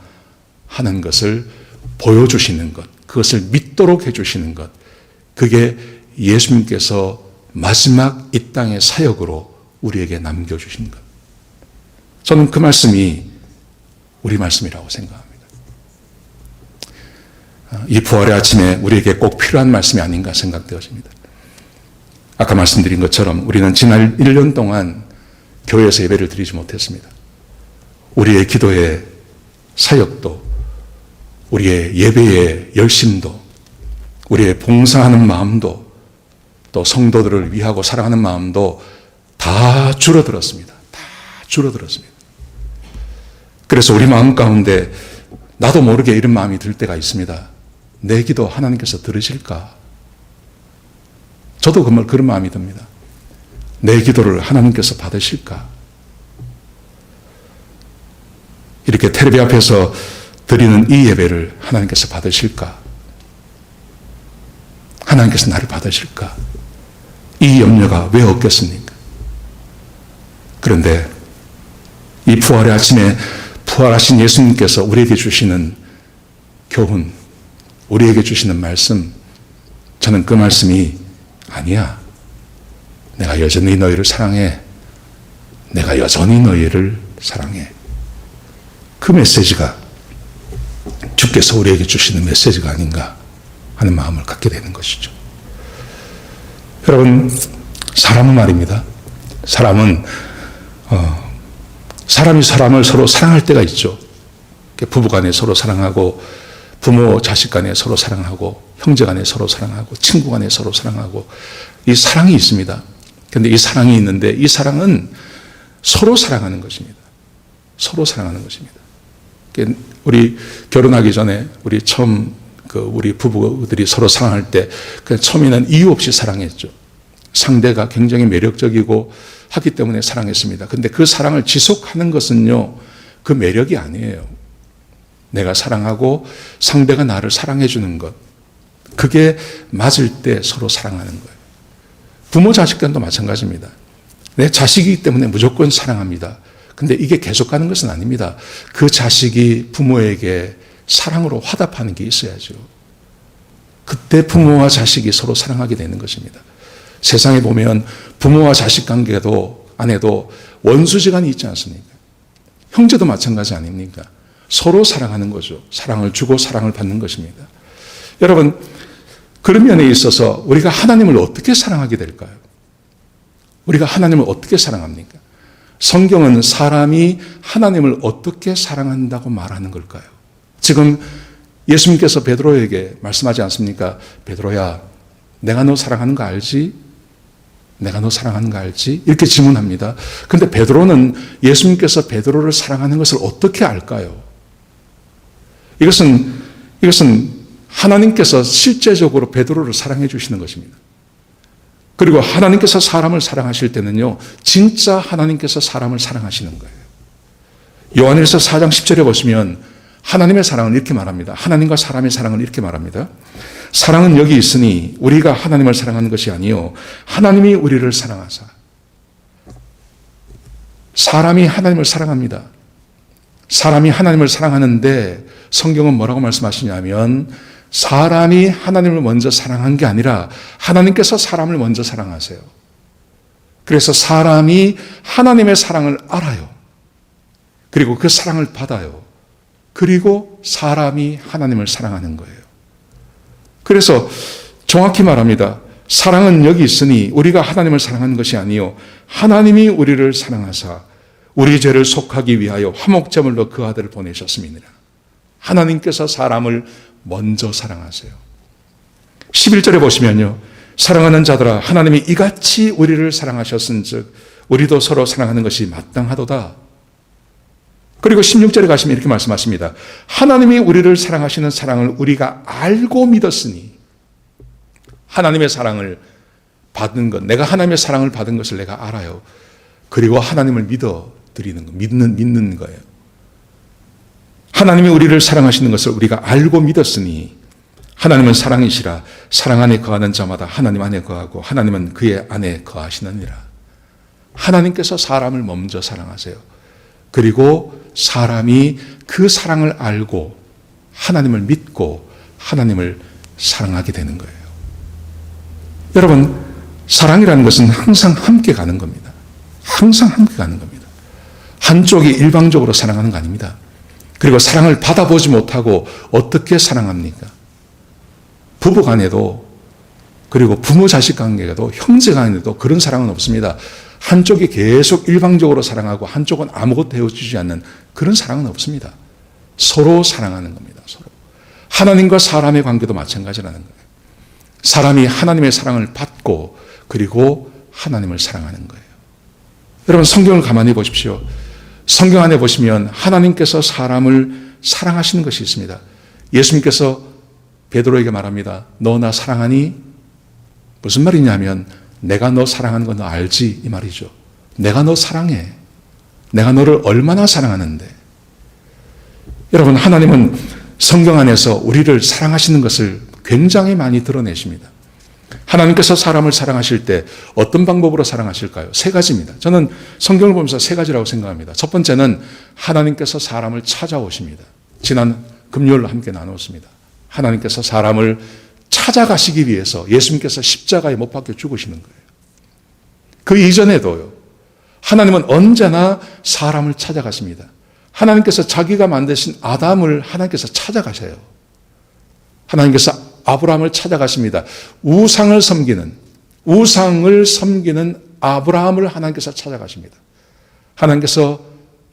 하는 것을 보여주시는 것, 그것을 믿도록 해주시는 것, 그게 예수님께서 마지막 이 땅의 사역으로 우리에게 남겨주신 것. 저는 그 말씀이 우리 말씀이라고 생각합니다. 이 부활의 아침에 우리에게 꼭 필요한 말씀이 아닌가 생각되어집니다. 아까 말씀드린 것처럼 우리는 지난 1년 동안 교회에서 예배를 드리지 못했습니다. 우리의 기도의 사역도, 우리의 예배의 열심도, 우리의 봉사하는 마음도, 또 성도들을 위하고 사랑하는 마음도 다 줄어들었습니다. 다 줄어들었습니다. 그래서 우리 마음 가운데 나도 모르게 이런 마음이 들 때가 있습니다. 내 기도 하나님께서 들으실까? 저도 그런 마음이 듭니다. 내 기도를 하나님께서 받으실까? 이렇게 텔레비 앞에서 드리는 이 예배를 하나님께서 받으실까? 하나님께서 나를 받으실까? 이 염려가 왜 없겠습니까? 그런데 이 부활의 아침에 부활하신 예수님께서 우리에게 주시는 교훈, 우리에게 주시는 말씀, 저는 그 말씀이 아니야. 내가 여전히 너희를 사랑해. 내가 여전히 너희를 사랑해. 그 메시지가 주께서 우리에게 주시는 메시지가 아닌가 하는 마음을 갖게 되는 것이죠. 여러분, 사람은 말입니다. 사람이 사람을 서로 사랑할 때가 있죠. 부부 간에 서로 사랑하고, 부모 자식 간에 서로 사랑하고, 형제 간에 서로 사랑하고, 친구 간에 서로 사랑하고, 이 사랑이 있습니다. 그런데 이 사랑이 있는데 이 사랑은 서로 사랑하는 것입니다. 서로 사랑하는 것입니다. 우리 결혼하기 전에 우리 처음 우리 부부들이 서로 사랑할 때 그냥 처음에는 이유 없이 사랑했죠. 상대가 굉장히 매력적이고 하기 때문에 사랑했습니다. 근데 그 사랑을 지속하는 것은요, 그 매력이 아니에요. 내가 사랑하고 상대가 나를 사랑해 주는 것, 그게 맞을 때 서로 사랑하는 거예요. 부모 자식 간도 마찬가지입니다. 내 자식이기 때문에 무조건 사랑합니다. 근데 이게 계속 가는 것은 아닙니다. 그 자식이 부모에게 사랑으로 화답하는 게 있어야죠. 그때 부모와 자식이 서로 사랑하게 되는 것입니다. 세상에 보면 부모와 자식 관계도 안에도 원수지간이 있지 않습니까? 형제도 마찬가지 아닙니까? 서로 사랑하는 거죠. 사랑을 주고 사랑을 받는 것입니다. 여러분, 그런 면에 있어서 우리가 하나님을 어떻게 사랑하게 될까요? 우리가 하나님을 어떻게 사랑합니까? 성경은 사람이 하나님을 어떻게 사랑한다고 말하는 걸까요? 지금 예수님께서 베드로에게 말씀하지 않습니까? 베드로야, 내가 너 사랑하는 거 알지? 내가 너 사랑하는 거 알지? 이렇게 질문합니다. 그런데 베드로는 예수님께서 베드로를 사랑하는 것을 어떻게 알까요? 이것은 하나님께서 실제적으로 베드로를 사랑해 주시는 것입니다. 그리고 하나님께서 사람을 사랑하실 때는요, 진짜 하나님께서 사람을 사랑하시는 거예요. 요한일서 4장 10절에 보시면 하나님의 사랑은 이렇게 말합니다. 하나님과 사람의 사랑은 이렇게 말합니다. 사랑은 여기 있으니 우리가 하나님을 사랑하는 것이 아니요 하나님이 우리를 사랑하사. 사람이 하나님을 사랑합니다. 사람이 하나님을 사랑하는데 성경은 뭐라고 말씀하시냐면 사람이 하나님을 먼저 사랑한 게 아니라 하나님께서 사람을 먼저 사랑하세요. 그래서 사람이 하나님의 사랑을 알아요. 그리고 그 사랑을 받아요. 그리고 사람이 하나님을 사랑하는 거예요. 그래서 정확히 말합니다. 사랑은 여기 있으니 우리가 하나님을 사랑하는 것이 아니요 하나님이 우리를 사랑하사 우리 죄를 속하기 위하여 화목제물로 그 아들을 보내셨음이니라. 하나님께서 사람을 먼저 사랑하세요. 11절에 보시면요, 사랑하는 자들아 하나님이 이같이 우리를 사랑하셨은즉 우리도 서로 사랑하는 것이 마땅하도다. 그리고 16절에 가시면 이렇게 말씀하십니다. 하나님이 우리를 사랑하시는 사랑을 우리가 알고 믿었으니, 하나님의 사랑을 받은 것, 내가 하나님의 사랑을 받은 것을 내가 알아요. 그리고 하나님을 믿어드리는 거, 믿는 거예요. 하나님이 우리를 사랑하시는 것을 우리가 알고 믿었으니 하나님은 사랑이시라. 사랑 안에 거하는 자마다 하나님 안에 거하고 하나님은 그의 안에 거하시느니라. 하나님께서 사람을 먼저 사랑하세요. 그리고 사람이 그 사랑을 알고 하나님을 믿고 하나님을 사랑하게 되는 거예요. 여러분, 사랑이라는 것은 항상 함께 가는 겁니다. 항상 함께 가는 겁니다. 한쪽이 일방적으로 사랑하는 거 아닙니다. 그리고 사랑을 받아보지 못하고 어떻게 사랑합니까? 부부 간에도, 그리고 부모 자식 관계에도, 형제 간에도 그런 사랑은 없습니다. 한쪽이 계속 일방적으로 사랑하고 한쪽은 아무것도 해주지 않는 그런 사랑은 없습니다. 서로 사랑하는 겁니다. 서로. 하나님과 사람의 관계도 마찬가지라는 거예요. 사람이 하나님의 사랑을 받고 그리고 하나님을 사랑하는 거예요. 여러분, 성경을 가만히 보십시오. 성경 안에 보시면 하나님께서 사람을 사랑하시는 것이 있습니다. 예수님께서 베드로에게 말합니다. 너 나 사랑하니? 무슨 말이냐면 내가 너 사랑하는 거 너 알지? 이 말이죠. 내가 너 사랑해. 내가 너를 얼마나 사랑하는데. 여러분, 하나님은 성경 안에서 우리를 사랑하시는 것을 굉장히 많이 드러내십니다. 하나님께서 사람을 사랑하실 때 어떤 방법으로 사랑하실까요? 세 가지입니다. 저는 성경을 보면서 세 가지라고 생각합니다. 첫 번째는 하나님께서 사람을 찾아오십니다. 지난 금요일 함께 나눴습니다. 하나님께서 사람을 찾아가시기 위해서 예수님께서 십자가에 못 박혀 죽으시는 거예요. 그 이전에도요. 하나님은 언제나 사람을 찾아가십니다. 하나님께서 자기가 만드신 아담을 하나님께서 찾아가셔요. 하나님께서 아브라함을 찾아가십니다. 우상을 섬기는 아브라함을 하나님께서 찾아가십니다. 하나님께서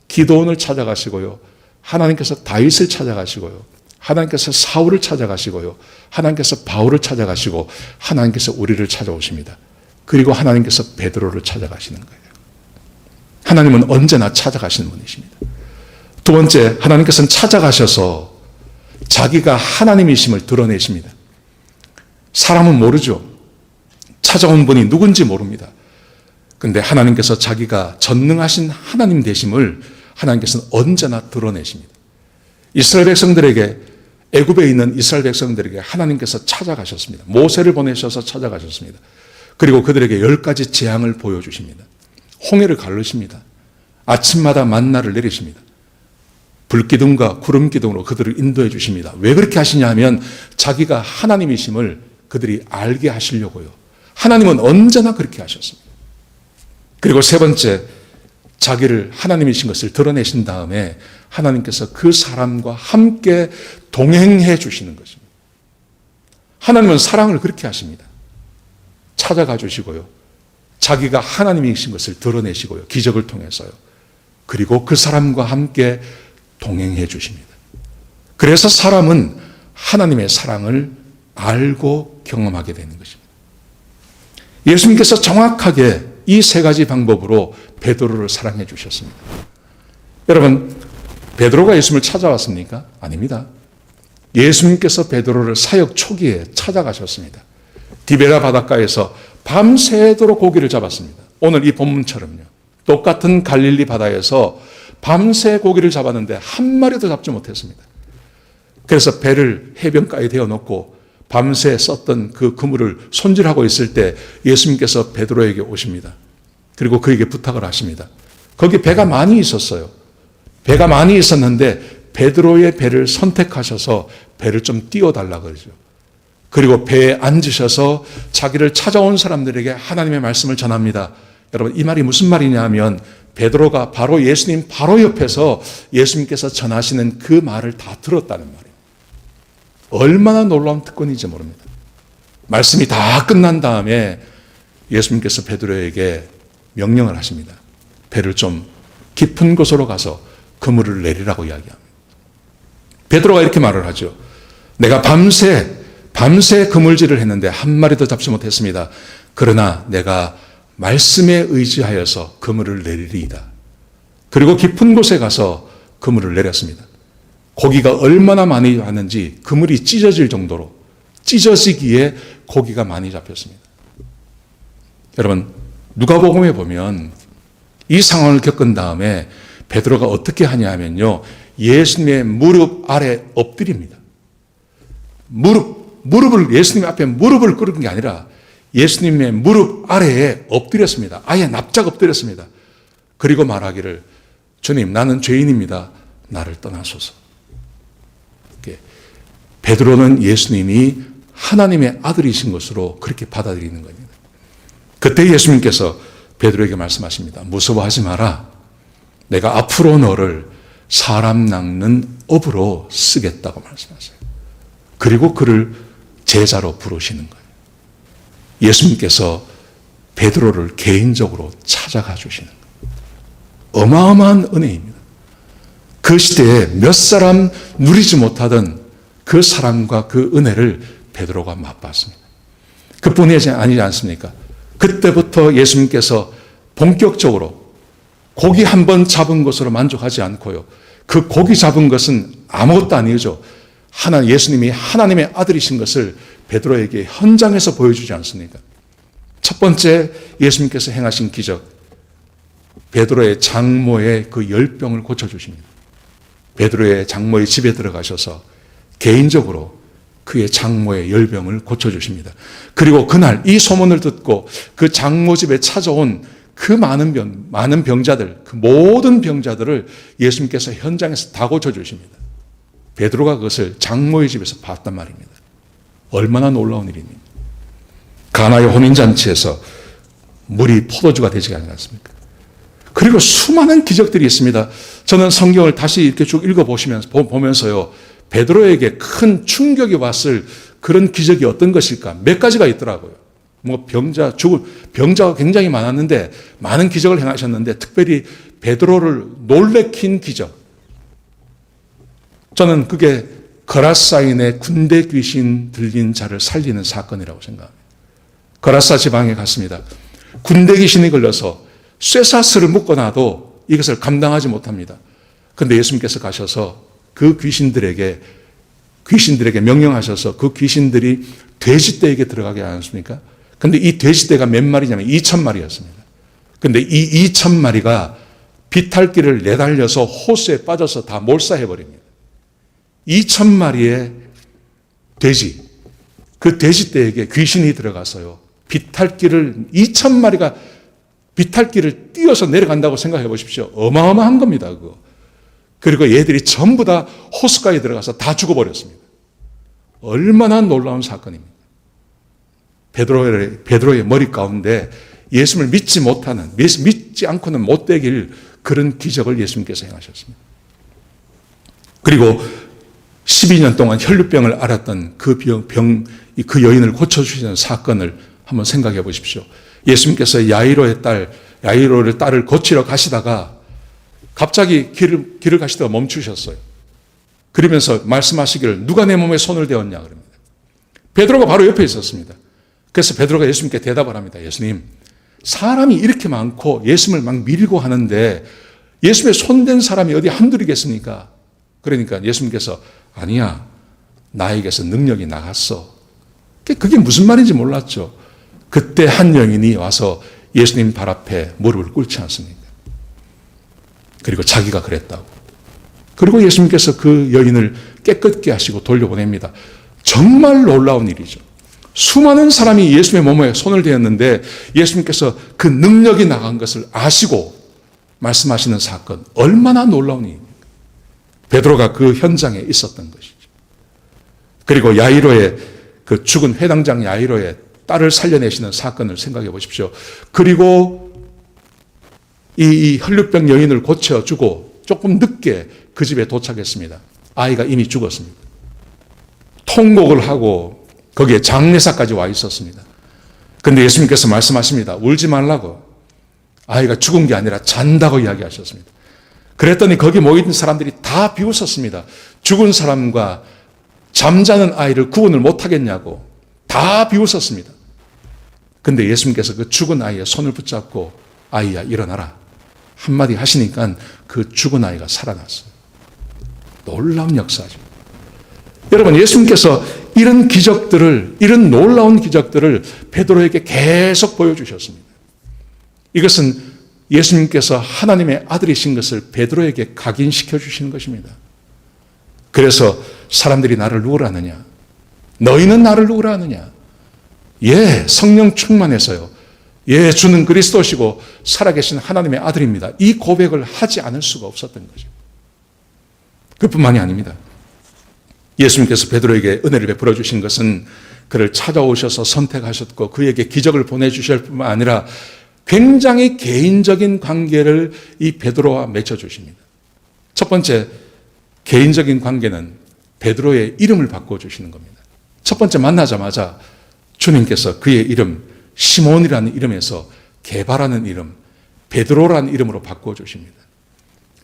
기도원을 찾아가시고요. 하나님께서 다윗을 찾아가시고요. 하나님께서 사울을 찾아가시고요. 하나님께서 바울을 찾아가시고 하나님께서 우리를 찾아오십니다. 그리고 하나님께서 베드로를 찾아가시는 거예요. 하나님은 언제나 찾아가시는 분이십니다. 두 번째, 하나님께서는 찾아가셔서 자기가 하나님이심을 드러내십니다. 사람은 모르죠. 찾아온 분이 누군지 모릅니다. 그런데 하나님께서 자기가 전능하신 하나님 되심을 하나님께서는 언제나 드러내십니다. 이스라엘 백성들에게, 애굽에 있는 이스라엘 백성들에게 하나님께서 찾아가셨습니다. 모세를 보내셔서 찾아가셨습니다. 그리고 그들에게 10가지 재앙을 보여주십니다. 홍해를 가르십니다. 아침마다 만나를 내리십니다. 불기둥과 구름기둥으로 그들을 인도해 주십니다. 왜 그렇게 하시냐 하면 자기가 하나님이심을 그들이 알게 하시려고요. 하나님은 언제나 그렇게 하셨습니다. 그리고 세 번째, 자기를 하나님이신 것을 드러내신 다음에 하나님께서 그 사람과 함께 동행해 주시는 것입니다. 하나님은 사랑을 그렇게 하십니다. 찾아가 주시고요. 자기가 하나님이신 것을 드러내시고요. 기적을 통해서요. 그리고 그 사람과 함께 동행해 주십니다. 그래서 사람은 하나님의 사랑을 알고 경험하게 되는 것입니다. 예수님께서 정확하게 이 세 가지 방법으로 베드로를 사랑해 주셨습니다. 여러분, 베드로가 예수님을 찾아왔습니까? 아닙니다. 예수님께서 베드로를 사역 초기에 찾아가셨습니다. 디베라 바닷가에서 밤새도록 고기를 잡았습니다. 오늘 이 본문처럼요. 똑같은 갈릴리 바다에서 밤새 고기를 잡았는데 한 마리도 잡지 못했습니다. 그래서 배를 해변가에 대어놓고 밤새 썼던 그 그물을 손질하고 있을 때 예수님께서 베드로에게 오십니다. 그리고 그에게 부탁을 하십니다. 거기 배가 많이 있었어요. 배가 많이 있었는데 베드로의 배를 선택하셔서 배를 좀 띄워달라 그러죠. 그리고 배에 앉으셔서 자기를 찾아온 사람들에게 하나님의 말씀을 전합니다. 여러분, 이 말이 무슨 말이냐 하면 베드로가 바로 예수님 바로 옆에서 예수님께서 전하시는 그 말을 다 들었다는 말이에요. 얼마나 놀라운 특권인지 모릅니다. 말씀이 다 끝난 다음에 예수님께서 베드로에게 명령을 하십니다. 배를 좀 깊은 곳으로 가서 그물을 내리라고 이야기합니다. 베드로가 이렇게 말을 하죠. 내가 밤새 그물질을 했는데 한 마리도 잡지 못했습니다. 그러나 내가 말씀에 의지하여서 그물을 내리리이다. 그리고 깊은 곳에 가서 그물을 내렸습니다. 고기가 얼마나 많이 왔는지 그물이 찢어질 정도로 찢어지기에 고기가 많이 잡혔습니다. 여러분, 누가복음에 보면 이 상황을 겪은 다음에 베드로가 어떻게 하냐 하면요. 예수님의 무릎 아래 엎드립니다. 무릎을 예수님 앞에 무릎을 꿇은 게 아니라 예수님의 무릎 아래에 엎드렸습니다. 아예 납작 엎드렸습니다. 그리고 말하기를 주님, 나는 죄인입니다. 나를 떠나소서. 베드로는 예수님이 하나님의 아들이신 것으로 그렇게 받아들이는 겁니다. 그때 예수님께서 베드로에게 말씀하십니다. 무서워하지 마라. 내가 앞으로 너를 사람 낚는 업으로 쓰겠다고 말씀하세요. 그리고 그를 제자로 부르시는 거예요. 예수님께서 베드로를 개인적으로 찾아가 주시는 거예요. 어마어마한 은혜입니다. 그 시대에 몇 사람 누리지 못하던 그 사랑과 그 은혜를 베드로가 맛봤습니다. 그뿐이 아니지 않습니까? 그때부터 예수님께서 본격적으로 고기 한 번 잡은 것으로 만족하지 않고요. 그 고기 잡은 것은 아무것도 아니죠. 예수님이 하나님의 아들이신 것을 베드로에게 현장에서 보여주지 않습니까? 첫 번째 예수님께서 행하신 기적, 베드로의 장모의 그 열병을 고쳐주십니다. 베드로의 장모의 집에 들어가셔서 개인적으로 그의 장모의 열병을 고쳐주십니다. 그리고 그날 이 소문을 듣고 그 장모 집에 찾아온 그 많은 병자들, 그 모든 병자들을 예수님께서 현장에서 다 고쳐주십니다. 베드로가 그것을 장모의 집에서 봤단 말입니다. 얼마나 놀라운 일입니까? 가나의 혼인잔치에서 물이 포도주가 되지 않았습니까? 그리고 수많은 기적들이 있습니다. 저는 성경을 다시 이렇게 쭉 보면서요, 베드로에게 큰 충격이 왔을 그런 기적이 어떤 것일까? 몇 가지가 있더라고요. 병자가 굉장히 많았는데, 많은 기적을 행하셨는데, 특별히 베드로를 놀래킨 기적. 저는 그게 거라사인의 군대 귀신 들린 자를 살리는 사건이라고 생각합니다. 거라사 지방에 갔습니다. 군대 귀신이 걸려서 쇠사슬을 묶어놔도 이것을 감당하지 못합니다. 그런데 예수님께서 가셔서 그 귀신들에게 명령하셔서 그 귀신들이 돼지떼에게 들어가게 하셨습니까? 그런데 이 돼지떼가 몇 마리냐면 2,000마리였습니다. 그런데 이 2,000마리가 비탈길을 내달려서 호수에 빠져서 다 몰사해버립니다. 2,000마리의 돼지, 그 돼지떼에게 귀신이 들어가서요, 2,000마리가 비탈길을 뛰어서 내려간다고 생각해 보십시오. 어마어마한 겁니다, 그거. 그리고 얘들이 전부 다 호수가에 들어가서 다 죽어버렸습니다. 얼마나 놀라운 사건입니까? 베드로의 머리 가운데 예수님을 믿지 않고는 못 되길 그런 기적을 예수님께서 행하셨습니다. 그리고 12년 동안 혈루병을 앓았던 그 여인을 고쳐주시는 사건을 한번 생각해 보십시오. 예수님께서 야이로의 딸을 고치러 가시다가 갑자기 길을 가시다가 멈추셨어요. 그러면서 말씀하시기를 누가 내 몸에 손을 대었냐 그럽니다. 베드로가 바로 옆에 있었습니다. 그래서 베드로가 예수님께 대답을 합니다. 예수님, 사람이 이렇게 많고 예수님을 막 밀고 하는데 예수님의 손댄 사람이 어디 한둘이겠습니까? 그러니까 예수님께서 아니야, 나에게서 능력이 나갔어. 그게 무슨 말인지 몰랐죠. 그때 한 여인이 와서 예수님 발 앞에 무릎을 꿇지 않습니까? 그리고 자기가 그랬다고. 그리고 예수님께서 그 여인을 깨끗게 하시고 돌려보냅니다. 정말 놀라운 일이죠. 수많은 사람이 예수님의 몸에 손을 대었는데 예수님께서 그 능력이 나간 것을 아시고 말씀하시는 사건, 얼마나 놀라운 일입니까? 베드로가 그 현장에 있었던 것이죠. 그리고 야이로의 그 죽은 회당장 야이로의 딸을 살려내시는 사건을 생각해 보십시오. 그리고 이 혈루병 여인을 고쳐주고 조금 늦게 그 집에 도착했습니다. 아이가 이미 죽었습니다. 통곡을 하고 거기에 장례사까지 와 있었습니다. 그런데 예수님께서 말씀하십니다. 울지 말라고. 아이가 죽은 게 아니라 잔다고 이야기하셨습니다. 그랬더니 거기 모인 사람들이 다 비웃었습니다. 죽은 사람과 잠자는 아이를 구분을 못하겠냐고 다 비웃었습니다. 그런데 예수님께서 그 죽은 아이의 손을 붙잡고 아이야 일어나라 한마디 하시니까 그 죽은 아이가 살아났어요. 놀라운 역사죠. 여러분, 예수님께서 이런 놀라운 기적들을 베드로에게 계속 보여주셨습니다. 이것은 예수님께서 하나님의 아들이신 것을 베드로에게 각인시켜 주시는 것입니다. 그래서 사람들이 나를 누구라 하느냐? 너희는 나를 누구라 하느냐? 예, 성령 충만해서요. 예, 주는 그리스도시고 살아계신 하나님의 아들입니다. 이 고백을 하지 않을 수가 없었던 거죠. 그뿐만이 아닙니다. 예수님께서 베드로에게 은혜를 베풀어 주신 것은 그를 찾아오셔서 선택하셨고 그에게 기적을 보내주실 뿐만 아니라 굉장히 개인적인 관계를 이 베드로와 맺어주십니다. 첫 번째 개인적인 관계는 베드로의 이름을 바꿔주시는 겁니다. 첫 번째 만나자마자 주님께서 그의 이름 시몬이라는 이름에서 게바라는 이름, 베드로라는 이름으로 바꿔주십니다.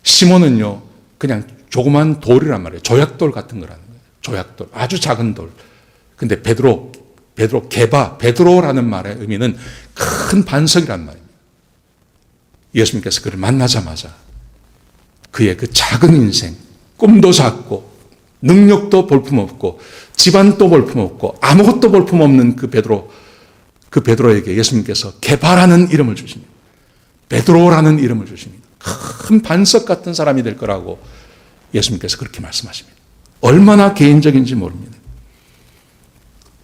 시몬은요 그냥 조그만 돌이란 말이에요. 조약돌 같은 거라는 거예요. 조약돌, 아주 작은 돌. 근데 베드로, 게바, 베드로라는 말의 의미는 큰 반석이란 말입니다. 예수님께서 그를 만나자마자 그의 그 작은 인생, 꿈도 작고 능력도 볼품없고 집안도 볼품없고 아무것도 볼품없는 그 베드로에게 예수님께서 게바라는 이름을 주십니다. 베드로라는 이름을 주십니다. 큰 반석 같은 사람이 될 거라고 예수님께서 그렇게 말씀하십니다. 얼마나 개인적인지 모릅니다.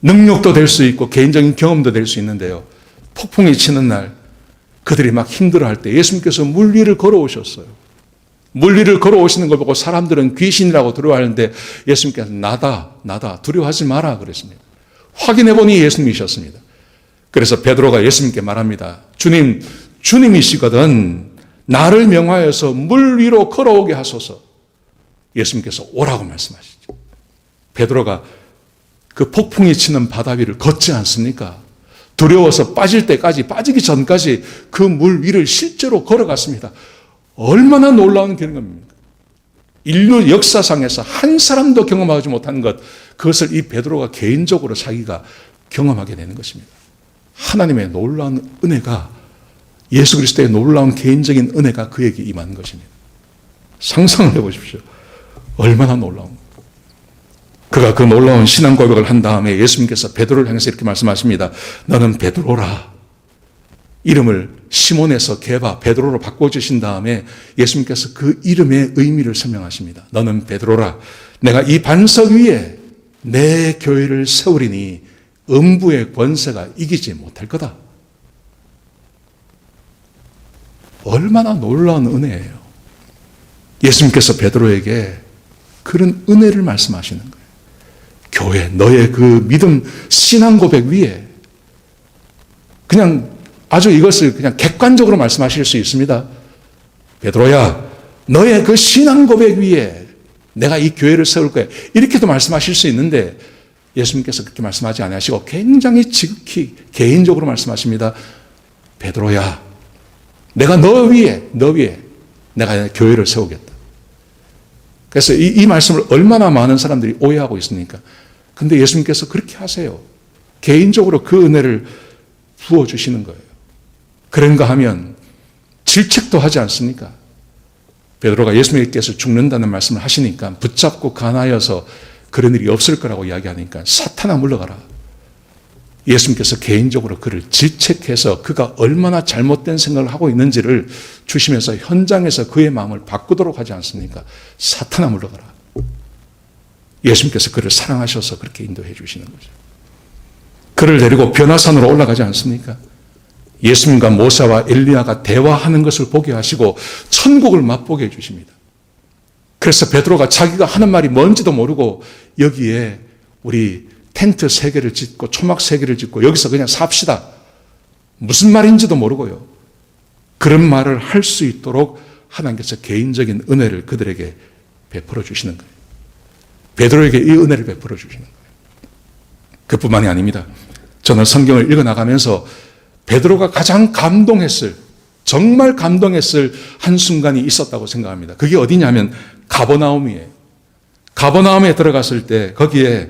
능력도 될 수 있고 개인적인 경험도 될 수 있는데요. 폭풍이 치는 날 그들이 막 힘들어할 때 예수님께서 물 위를 걸어오셨어요. 물 위를 걸어오시는 걸 보고 사람들은 귀신이라고 두려워하는데 예수님께서 나다 두려워하지 마라 그랬습니다. 확인해보니 예수님이셨습니다. 그래서 베드로가 예수님께 말합니다. 주님이시거든 나를 명하여서 물 위로 걸어오게 하소서. 예수님께서 오라고 말씀하시죠. 베드로가 그 폭풍이 치는 바다 위를 걷지 않습니까? 두려워서 빠지기 전까지 그 물 위를 실제로 걸어갔습니다. 얼마나 놀라운 경험입니까? 인류 역사상에서 한 사람도 경험하지 못한 것, 그것을 이 베드로가 개인적으로 자기가 경험하게 되는 것입니다. 하나님의 놀라운 은혜가, 예수 그리스도의 놀라운 개인적인 은혜가 그에게 임한 것입니다. 상상을 해보십시오. 얼마나 놀라운. 그가 그 놀라운 신앙 고백을 한 다음에 예수님께서 베드로를 향해서 이렇게 말씀하십니다. 너는 베드로라. 이름을 시몬에서 게바, 베드로로 바꿔주신 다음에 예수님께서 그 이름의 의미를 설명하십니다. 너는 베드로라. 내가 이 반석 위에 내 교회를 세우리니 음부의 권세가 이기지 못할 거다. 얼마나 놀라운 은혜예요. 예수님께서 베드로에게 그런 은혜를 말씀하시는 거예요. 교회, 너의 그 믿음, 신앙 고백 위에 그냥 아주 이것을 그냥 객관적으로 말씀하실 수 있습니다. 베드로야, 너의 그 신앙 고백 위에 내가 이 교회를 세울 거야. 이렇게도 말씀하실 수 있는데 예수님께서 그렇게 말씀하지 않으시고 굉장히 지극히 개인적으로 말씀하십니다. 베드로야, 내가 너 위에 내가 교회를 세우겠다. 그래서 이 말씀을 얼마나 많은 사람들이 오해하고 있습니까? 근데 예수님께서 그렇게 하세요. 개인적으로 그 은혜를 부어주시는 거예요. 그런가 하면 질책도 하지 않습니까? 베드로가 예수님께서 죽는다는 말씀을 하시니까 붙잡고 간하여서 그런 일이 없을 거라고 이야기하니까 사탄아 물러가라. 예수님께서 개인적으로 그를 질책해서 그가 얼마나 잘못된 생각을 하고 있는지를 주시면서 현장에서 그의 마음을 바꾸도록 하지 않습니까? 사탄아 물러가라. 예수님께서 그를 사랑하셔서 그렇게 인도해 주시는 거죠. 그를 데리고 변화산으로 올라가지 않습니까? 예수님과 모세와 엘리야가 대화하는 것을 보게 하시고 천국을 맛보게 해주십니다. 그래서 베드로가 자기가 하는 말이 뭔지도 모르고 여기에 우리 텐트 3개를 짓고 초막 3개를 짓고 여기서 그냥 삽시다. 무슨 말인지도 모르고요. 그런 말을 할 수 있도록 하나님께서 개인적인 은혜를 그들에게 베풀어 주시는 거예요. 베드로에게 이 은혜를 베풀어 주시는 거예요. 그뿐만이 아닙니다. 저는 성경을 읽어나가면서 베드로가 가장 정말 감동했을 한순간이 있었다고 생각합니다. 그게 어디냐면 가버나움이에요. 가버나움에 들어갔을 때 거기에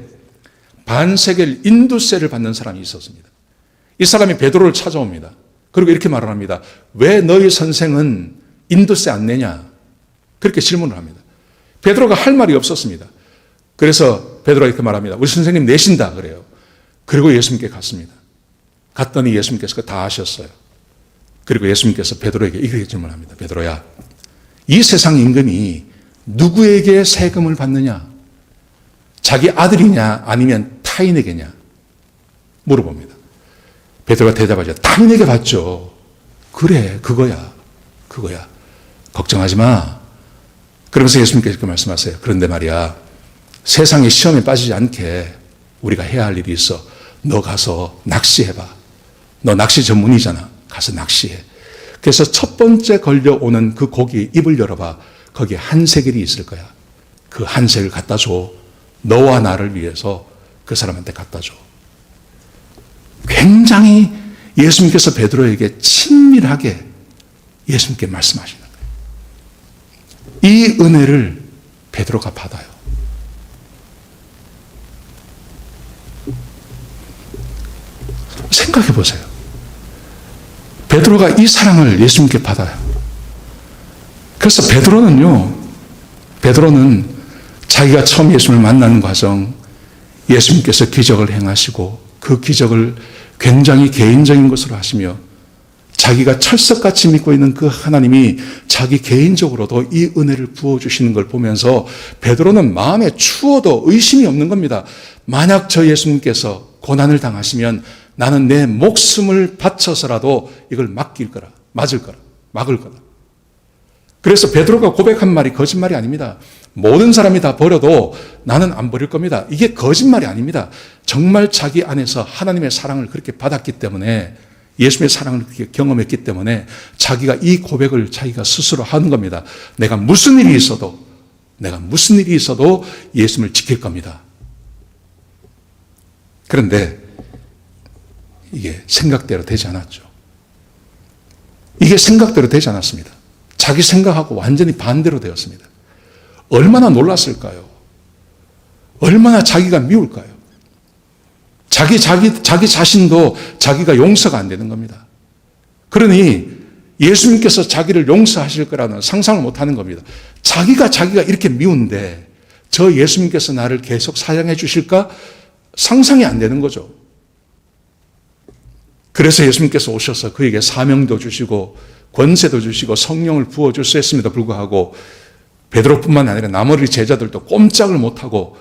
반세겔 인두세를 받는 사람이 있었습니다. 이 사람이 베드로를 찾아옵니다. 그리고 이렇게 말을 합니다. 왜 너희 선생은 인두세 안 내냐? 그렇게 질문을 합니다. 베드로가 할 말이 없었습니다. 그래서 베드로가 이렇게 말합니다. 우리 선생님 내신다 그래요. 그리고 예수님께 갔습니다. 갔더니 예수님께서 다 하셨어요. 그리고 예수님께서 베드로에게 이렇게 질문합니다. 베드로야, 이 세상 임금이 누구에게 세금을 받느냐? 자기 아들이냐 아니면 타인에게냐? 물어봅니다. 베드로가 대답하죠. 당연히 내게 받죠. 그래, 그거야. 걱정하지 마. 그러면서 예수님께서 그 말씀하세요. 그런데 말이야, 세상의 시험에 빠지지 않게 우리가 해야 할 일이 있어. 너 가서 낚시해봐. 너 낚시 전문이잖아. 가서 낚시해. 그래서 첫 번째 걸려오는 그 고기 입을 열어봐. 거기에 한세겔이 있을 거야. 그 한세겔 갖다 줘. 너와 나를 위해서 그 사람한테 갖다 줘. 굉장히 예수님께서 베드로에게 친밀하게 예수님께 말씀하시는 거예요. 이 은혜를 베드로가 받아요. 생각해 보세요. 베드로가 이 사랑을 예수님께 받아요. 그래서 베드로는 자기가 처음 예수님을 만나는 과정, 예수님께서 기적을 행하시고 그 기적을 굉장히 개인적인 것으로 하시며 자기가 철석같이 믿고 있는 그 하나님이 자기 개인적으로도 이 은혜를 부어주시는 걸 보면서 베드로는 마음에 추워도 의심이 없는 겁니다. 만약 저 예수님께서 고난을 당하시면 나는 내 목숨을 바쳐서라도 이걸 막을 거라. 그래서 베드로가 고백한 말이 거짓말이 아닙니다. 모든 사람이 다 버려도 나는 안 버릴 겁니다. 이게 거짓말이 아닙니다. 정말 자기 안에서 하나님의 사랑을 그렇게 받았기 때문에, 예수님의 사랑을 그렇게 경험했기 때문에 자기가 이 고백을 자기가 스스로 하는 겁니다. 내가 무슨 일이 있어도 예수님을 지킬 겁니다. 그런데 이게 생각대로 되지 않았죠. 이게 생각대로 되지 않았습니다. 자기 생각하고 완전히 반대로 되었습니다. 얼마나 놀랐을까요? 얼마나 자기가 미울까요? 자기 자신도 자기가 용서가 안 되는 겁니다. 그러니 예수님께서 자기를 용서하실 거라는 상상을 못 하는 겁니다. 자기가 이렇게 미운데 저 예수님께서 나를 계속 사랑해 주실까? 상상이 안 되는 거죠. 그래서 예수님께서 오셔서 그에게 사명도 주시고 권세도 주시고 성령을 부어주셨음에도 불구하고 베드로뿐만 아니라 나머지 제자들도 꼼짝을 못하고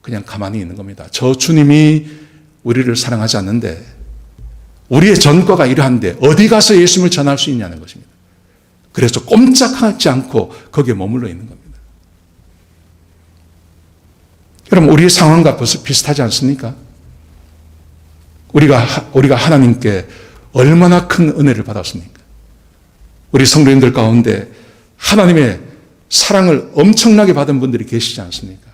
그냥 가만히 있는 겁니다. 저 주님이 우리를 사랑하지 않는데, 우리의 전과가 이러한데 어디 가서 예수님을 전할 수 있냐는 것입니다. 그래서 꼼짝하지 않고 거기에 머물러 있는 겁니다. 여러분, 우리의 상황과 비슷하지 않습니까? 우리가 하나님께 얼마나 큰 은혜를 받았습니까? 우리 성도님들 가운데 하나님의 사랑을 엄청나게 받은 분들이 계시지 않습니까?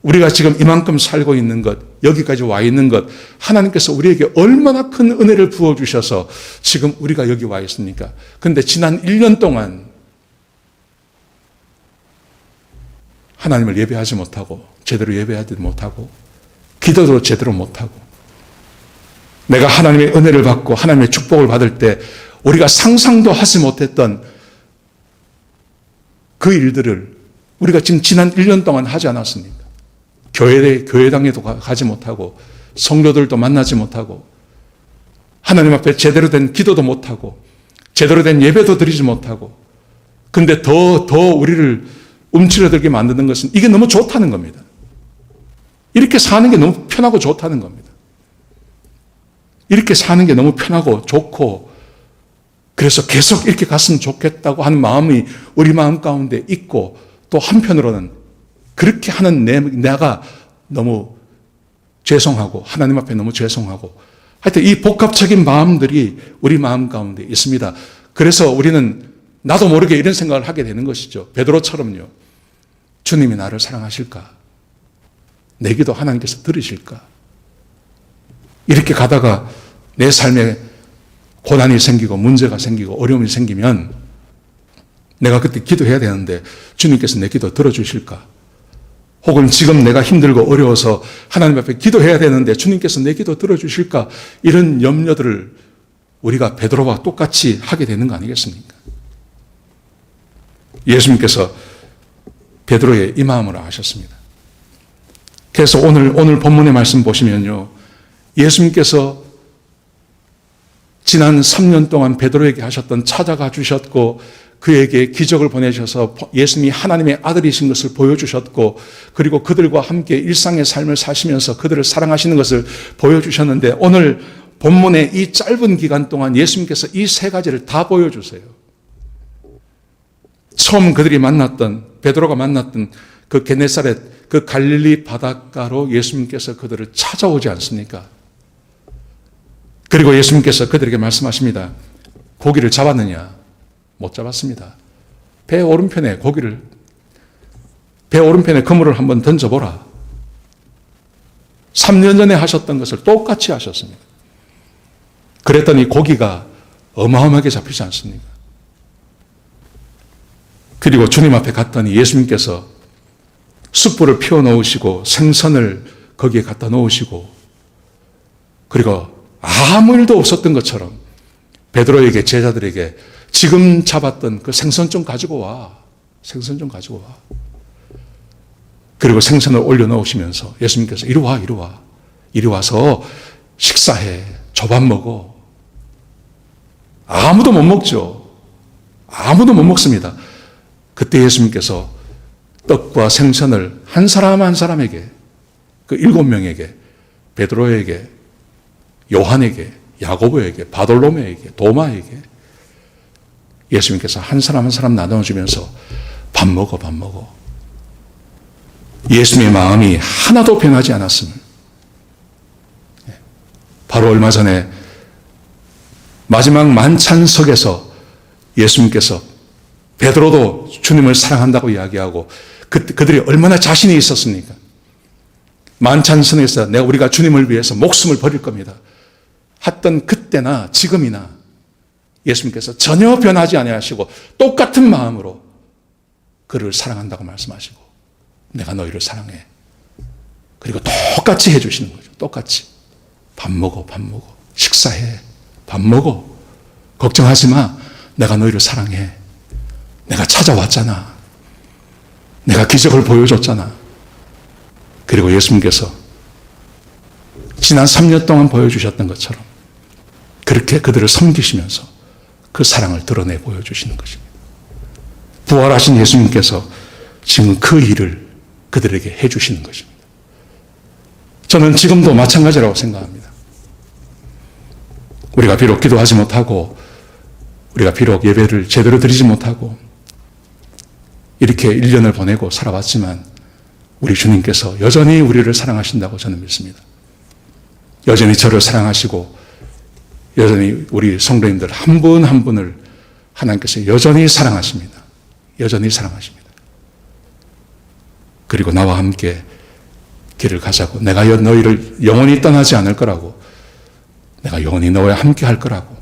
우리가 지금 이만큼 살고 있는 것, 여기까지 와 있는 것, 하나님께서 우리에게 얼마나 큰 은혜를 부어주셔서 지금 우리가 여기 와 있습니까? 그런데 지난 1년 동안 하나님을 예배하지 못하고, 제대로 예배하지 못하고, 기도도 제대로 못하고, 내가 하나님의 은혜를 받고 하나님의 축복을 받을 때 우리가 상상도 하지 못했던 그 일들을 우리가 지금 지난 1년 동안 하지 않았습니까? 교회당에도 가지 못하고, 성도들도 만나지 못하고, 하나님 앞에 제대로 된 기도도 못하고, 제대로 된 예배도 드리지 못하고, 근데 더 우리를 움츠러들게 만드는 것은 이게 너무 좋다는 겁니다. 이렇게 사는 게 너무 편하고 좋다는 겁니다. 이렇게 사는 게 너무 편하고 좋고, 그래서 계속 이렇게 갔으면 좋겠다고 하는 마음이 우리 마음 가운데 있고, 또 한편으로는 그렇게 하는 내가 너무 죄송하고, 하나님 앞에 너무 죄송하고, 하여튼 이 복합적인 마음들이 우리 마음 가운데 있습니다. 그래서 우리는 나도 모르게 이런 생각을 하게 되는 것이죠. 베드로처럼요. 주님이 나를 사랑하실까? 내 기도 하나님께서 들으실까? 이렇게 가다가 내 삶에 고난이 생기고 문제가 생기고 어려움이 생기면 내가 그때 기도해야 되는데 주님께서 내 기도 들어주실까? 혹은 지금 내가 힘들고 어려워서 하나님 앞에 기도해야 되는데 주님께서 내 기도 들어주실까? 이런 염려들을 우리가 베드로와 똑같이 하게 되는 거 아니겠습니까? 예수님께서 베드로의 이 마음을 아셨습니다. 그래서 오늘 본문의 말씀 보시면요, 예수님께서 지난 3년 동안 베드로에게 하셨던, 찾아가 주셨고 그에게 기적을 보내셔서 예수님이 하나님의 아들이신 것을 보여주셨고, 그리고 그들과 함께 일상의 삶을 사시면서 그들을 사랑하시는 것을 보여주셨는데, 오늘 본문의 이 짧은 기간 동안 예수님께서 이 세 가지를 다 보여주세요. 처음 그들이 만났던, 베드로가 만났던 그 게네사렛, 그 갈릴리 바닷가로 예수님께서 그들을 찾아오지 않습니까? 그리고 예수님께서 그들에게 말씀하십니다. 고기를 잡았느냐? 못 잡았습니다. 배 오른편에 그물을 한번 던져보라. 3년 전에 하셨던 것을 똑같이 하셨습니다. 그랬더니 고기가 어마어마하게 잡히지 않습니까? 그리고 주님 앞에 갔더니 예수님께서 숯불을 피워 놓으시고 생선을 거기에 갖다 놓으시고, 그리고 아무 일도 없었던 것처럼 베드로에게, 제자들에게 지금 잡았던 그 생선 좀 가지고 와. 생선 좀 가지고 와. 그리고 생선을 올려놓으시면서 예수님께서 이리 와, 이리 와. 이리 와서 식사해. 저 밥 먹어. 아무도 못 먹죠. 아무도 못 먹습니다. 그때 예수님께서 떡과 생선을 한 사람 한 사람에게, 그 7명에게, 베드로에게, 요한에게, 야고보에게, 바돌로메에게, 도마에게 예수님께서 한 사람 한 사람 나눠주면서 밥 먹어, 밥 먹어. 예수님의 마음이 하나도 변하지 않았음을. 바로 얼마 전에 마지막 만찬석에서 예수님께서 베드로도 주님을 사랑한다고 이야기하고 그들이 얼마나 자신이 있었습니까? 만찬석에서 우리가 주님을 위해서 목숨을 버릴 겁니다. 했던 그때나 지금이나 예수님께서 전혀 변하지 아니하시고 똑같은 마음으로 그를 사랑한다고 말씀하시고 내가 너희를 사랑해. 그리고 똑같이 해주시는 거죠. 똑같이. 밥 먹어, 밥 먹어. 식사해. 밥 먹어. 걱정하지 마. 내가 너희를 사랑해. 내가 찾아왔잖아. 내가 기적을 보여줬잖아. 그리고 예수님께서 지난 3년 동안 보여주셨던 것처럼 그렇게 그들을 섬기시면서 그 사랑을 드러내 보여주시는 것입니다. 부활하신 예수님께서 지금 그 일을 그들에게 해주시는 것입니다. 저는 지금도 마찬가지라고 생각합니다. 우리가 비록 기도하지 못하고, 우리가 비록 예배를 제대로 드리지 못하고, 이렇게 1년을 보내고 살아왔지만, 우리 주님께서 여전히 우리를 사랑하신다고 저는 믿습니다. 여전히 저를 사랑하시고, 여전히 우리 성도님들 한 분 한 분을 하나님께서 여전히 사랑하십니다. 여전히 사랑하십니다. 그리고 나와 함께 길을 가자고, 내가 너희를 영원히 떠나지 않을 거라고, 내가 영원히 너와 함께 할 거라고,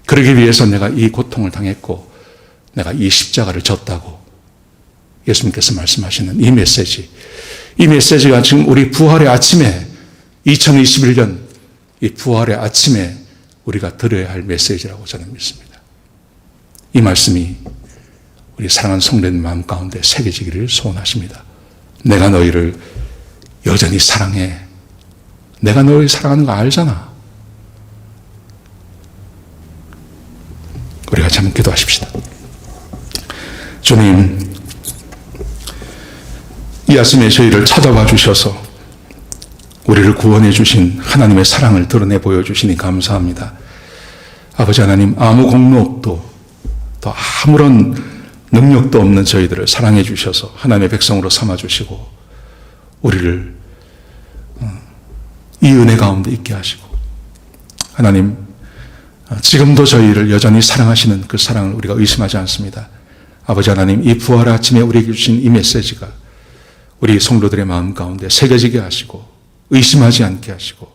그러기 위해서 내가 이 고통을 당했고 내가 이 십자가를 졌다고 예수님께서 말씀하시는 이 메시지가 지금 우리 부활의 아침에, 2021년 이 부활의 아침에 우리가 들어야 할 메시지라고 저는 믿습니다. 이 말씀이 우리 사랑하는 성도님 마음 가운데 새겨지기를 소원하십니다. 내가 너희를 여전히 사랑해. 내가 너희 사랑하는 거 알잖아. 우리가 잠 기도하십시다. 주님, 이 아침에 저희를 찾아와 주셔서 우리를 구원해 주신 하나님의 사랑을 드러내 보여주시니 감사합니다. 아버지 하나님, 아무 공로도 또 아무런 능력도 없는 저희들을 사랑해 주셔서 하나님의 백성으로 삼아 주시고 우리를 이 은혜 가운데 있게 하시고, 하나님 지금도 저희를 여전히 사랑하시는 그 사랑을 우리가 의심하지 않습니다. 아버지 하나님, 이 부활 아침에 우리에게 주신 이 메시지가 우리 성도들의 마음 가운데 새겨지게 하시고 의심하지 않게 하시고,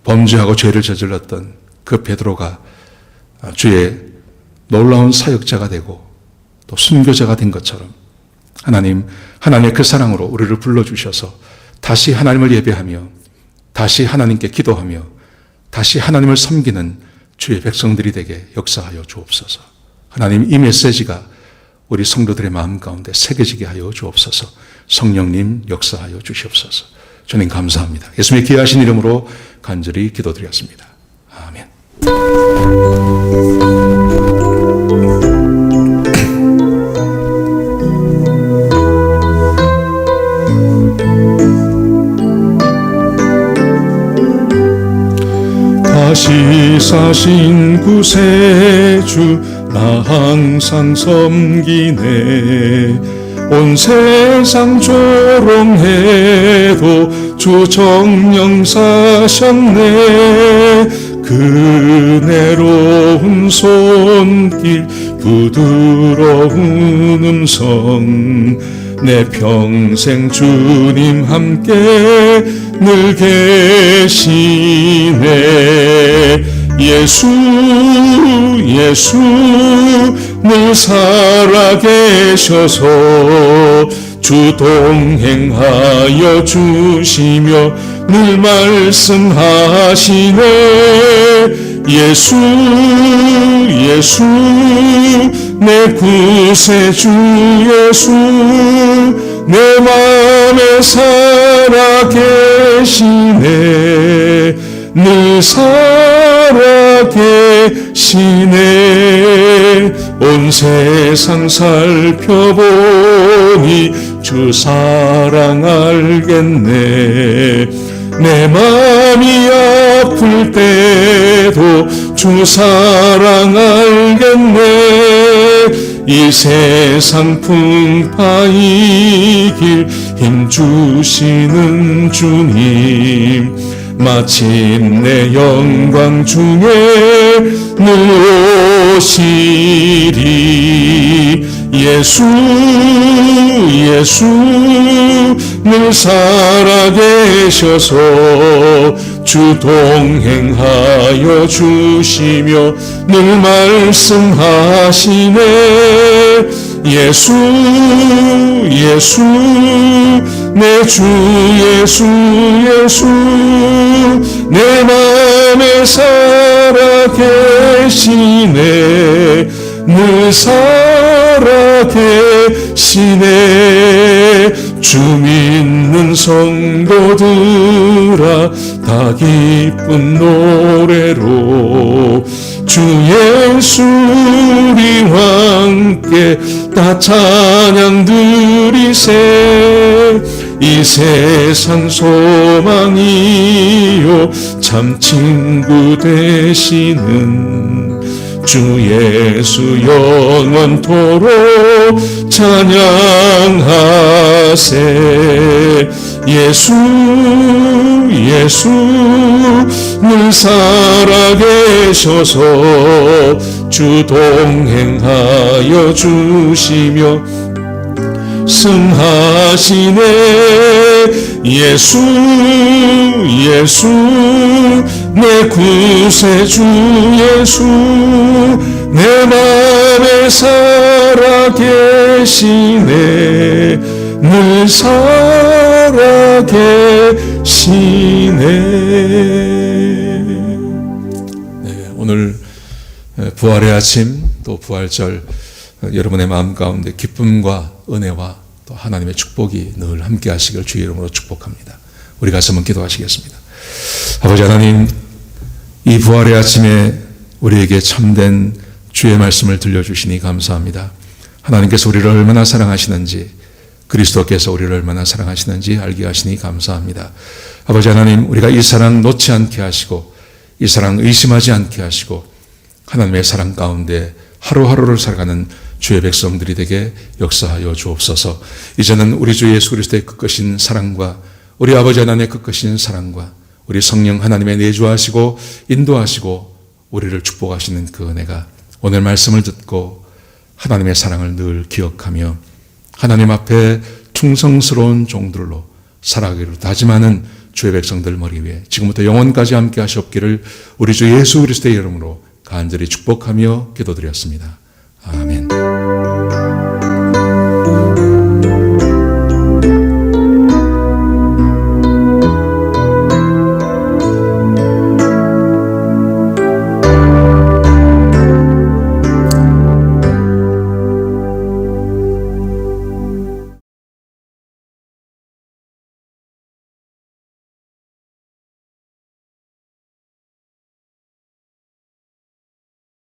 범죄하고 죄를 저질렀던 그 베드로가 주의 놀라운 사역자가 되고 또 순교자가 된 것처럼 하나님, 하나님의 그 사랑으로 우리를 불러주셔서 다시 하나님을 예배하며 다시 하나님께 기도하며 다시 하나님을 섬기는 주의 백성들이 되게 역사하여 주옵소서. 하나님, 이 메시지가 우리 성도들의 마음 가운데 새겨지게 하여 주옵소서. 성령님 역사하여 주시옵소서. 주님 감사합니다. 예수님의 귀하신 이름으로 간절히 기도드렸습니다. 아멘. 사신 구세주 나 항상 섬기네. 온 세상 조롱해도 주 정령 사셨네. 그네로운 손길 부드러운 음성 내 평생 주님 함께 늘 계시네. 예수 예수 늘 살아계셔서 주 동행하여 주시며 늘 말씀하시네. 예수 예수 내 구세주 예수 내 맘에 살아계시네. 늘 살아계시네. 온 세상 살펴보니 주 사랑 알겠네. 내 맘이 아플 때도 주 사랑 알겠네. 이 세상 풍파 이길 힘 주시는 주님 마침내 영광 중에 늘 오시리. 예수 예수 늘 살아계셔서 주 동행하여 주시며 늘 말씀하시네. 예수 예수 내 주 예수 예수 내 맘에 살아계시네. 늘 살아계시네. 주 믿는 성도들아 다 기쁜 노래로 주 예수님과 함께 다 찬양 드리세. 이 세상 소망이요 참 친구 되시는 주 예수 영원토록 찬양하세. 예수 예수 늘 살아계셔서 주 동행하여 주시며 승하시네. 예수 예수 내 구세주 예수 내 맘에 살아계시네. 늘 살아계시네. 네, 오늘 부활의 아침 또 부활절 여러분의 마음 가운데 기쁨과 은혜와 또 하나님의 축복이 늘 함께 하시길 주의 이름으로 축복합니다. 우리 같이 한번 기도하시겠습니다. 아버지 하나님, 이 부활의 아침에 우리에게 참된 주의 말씀을 들려주시니 감사합니다. 하나님께서 우리를 얼마나 사랑하시는지, 그리스도께서 우리를 얼마나 사랑하시는지 알게 하시니 감사합니다. 아버지 하나님, 우리가 이 사랑 놓지 않게 하시고 이 사랑 의심하지 않게 하시고 하나님의 사랑 가운데 하루하루를 살아가는 주의 백성들이 되게 역사하여 주옵소서. 이제는 우리 주 예수 그리스도의 끝끝인 사랑과 우리 아버지 하나님의 끝끝인 사랑과 우리 성령 하나님의 내주하시고 인도하시고 우리를 축복하시는 그 은혜가 오늘 말씀을 듣고 하나님의 사랑을 늘 기억하며 하나님 앞에 충성스러운 종들로 살아가기로 다짐하는 주의 백성들 머리 위에 지금부터 영원까지 함께 하시옵기를 우리 주 예수 그리스도의 이름으로 간절히 축복하며 기도드렸습니다. 아멘.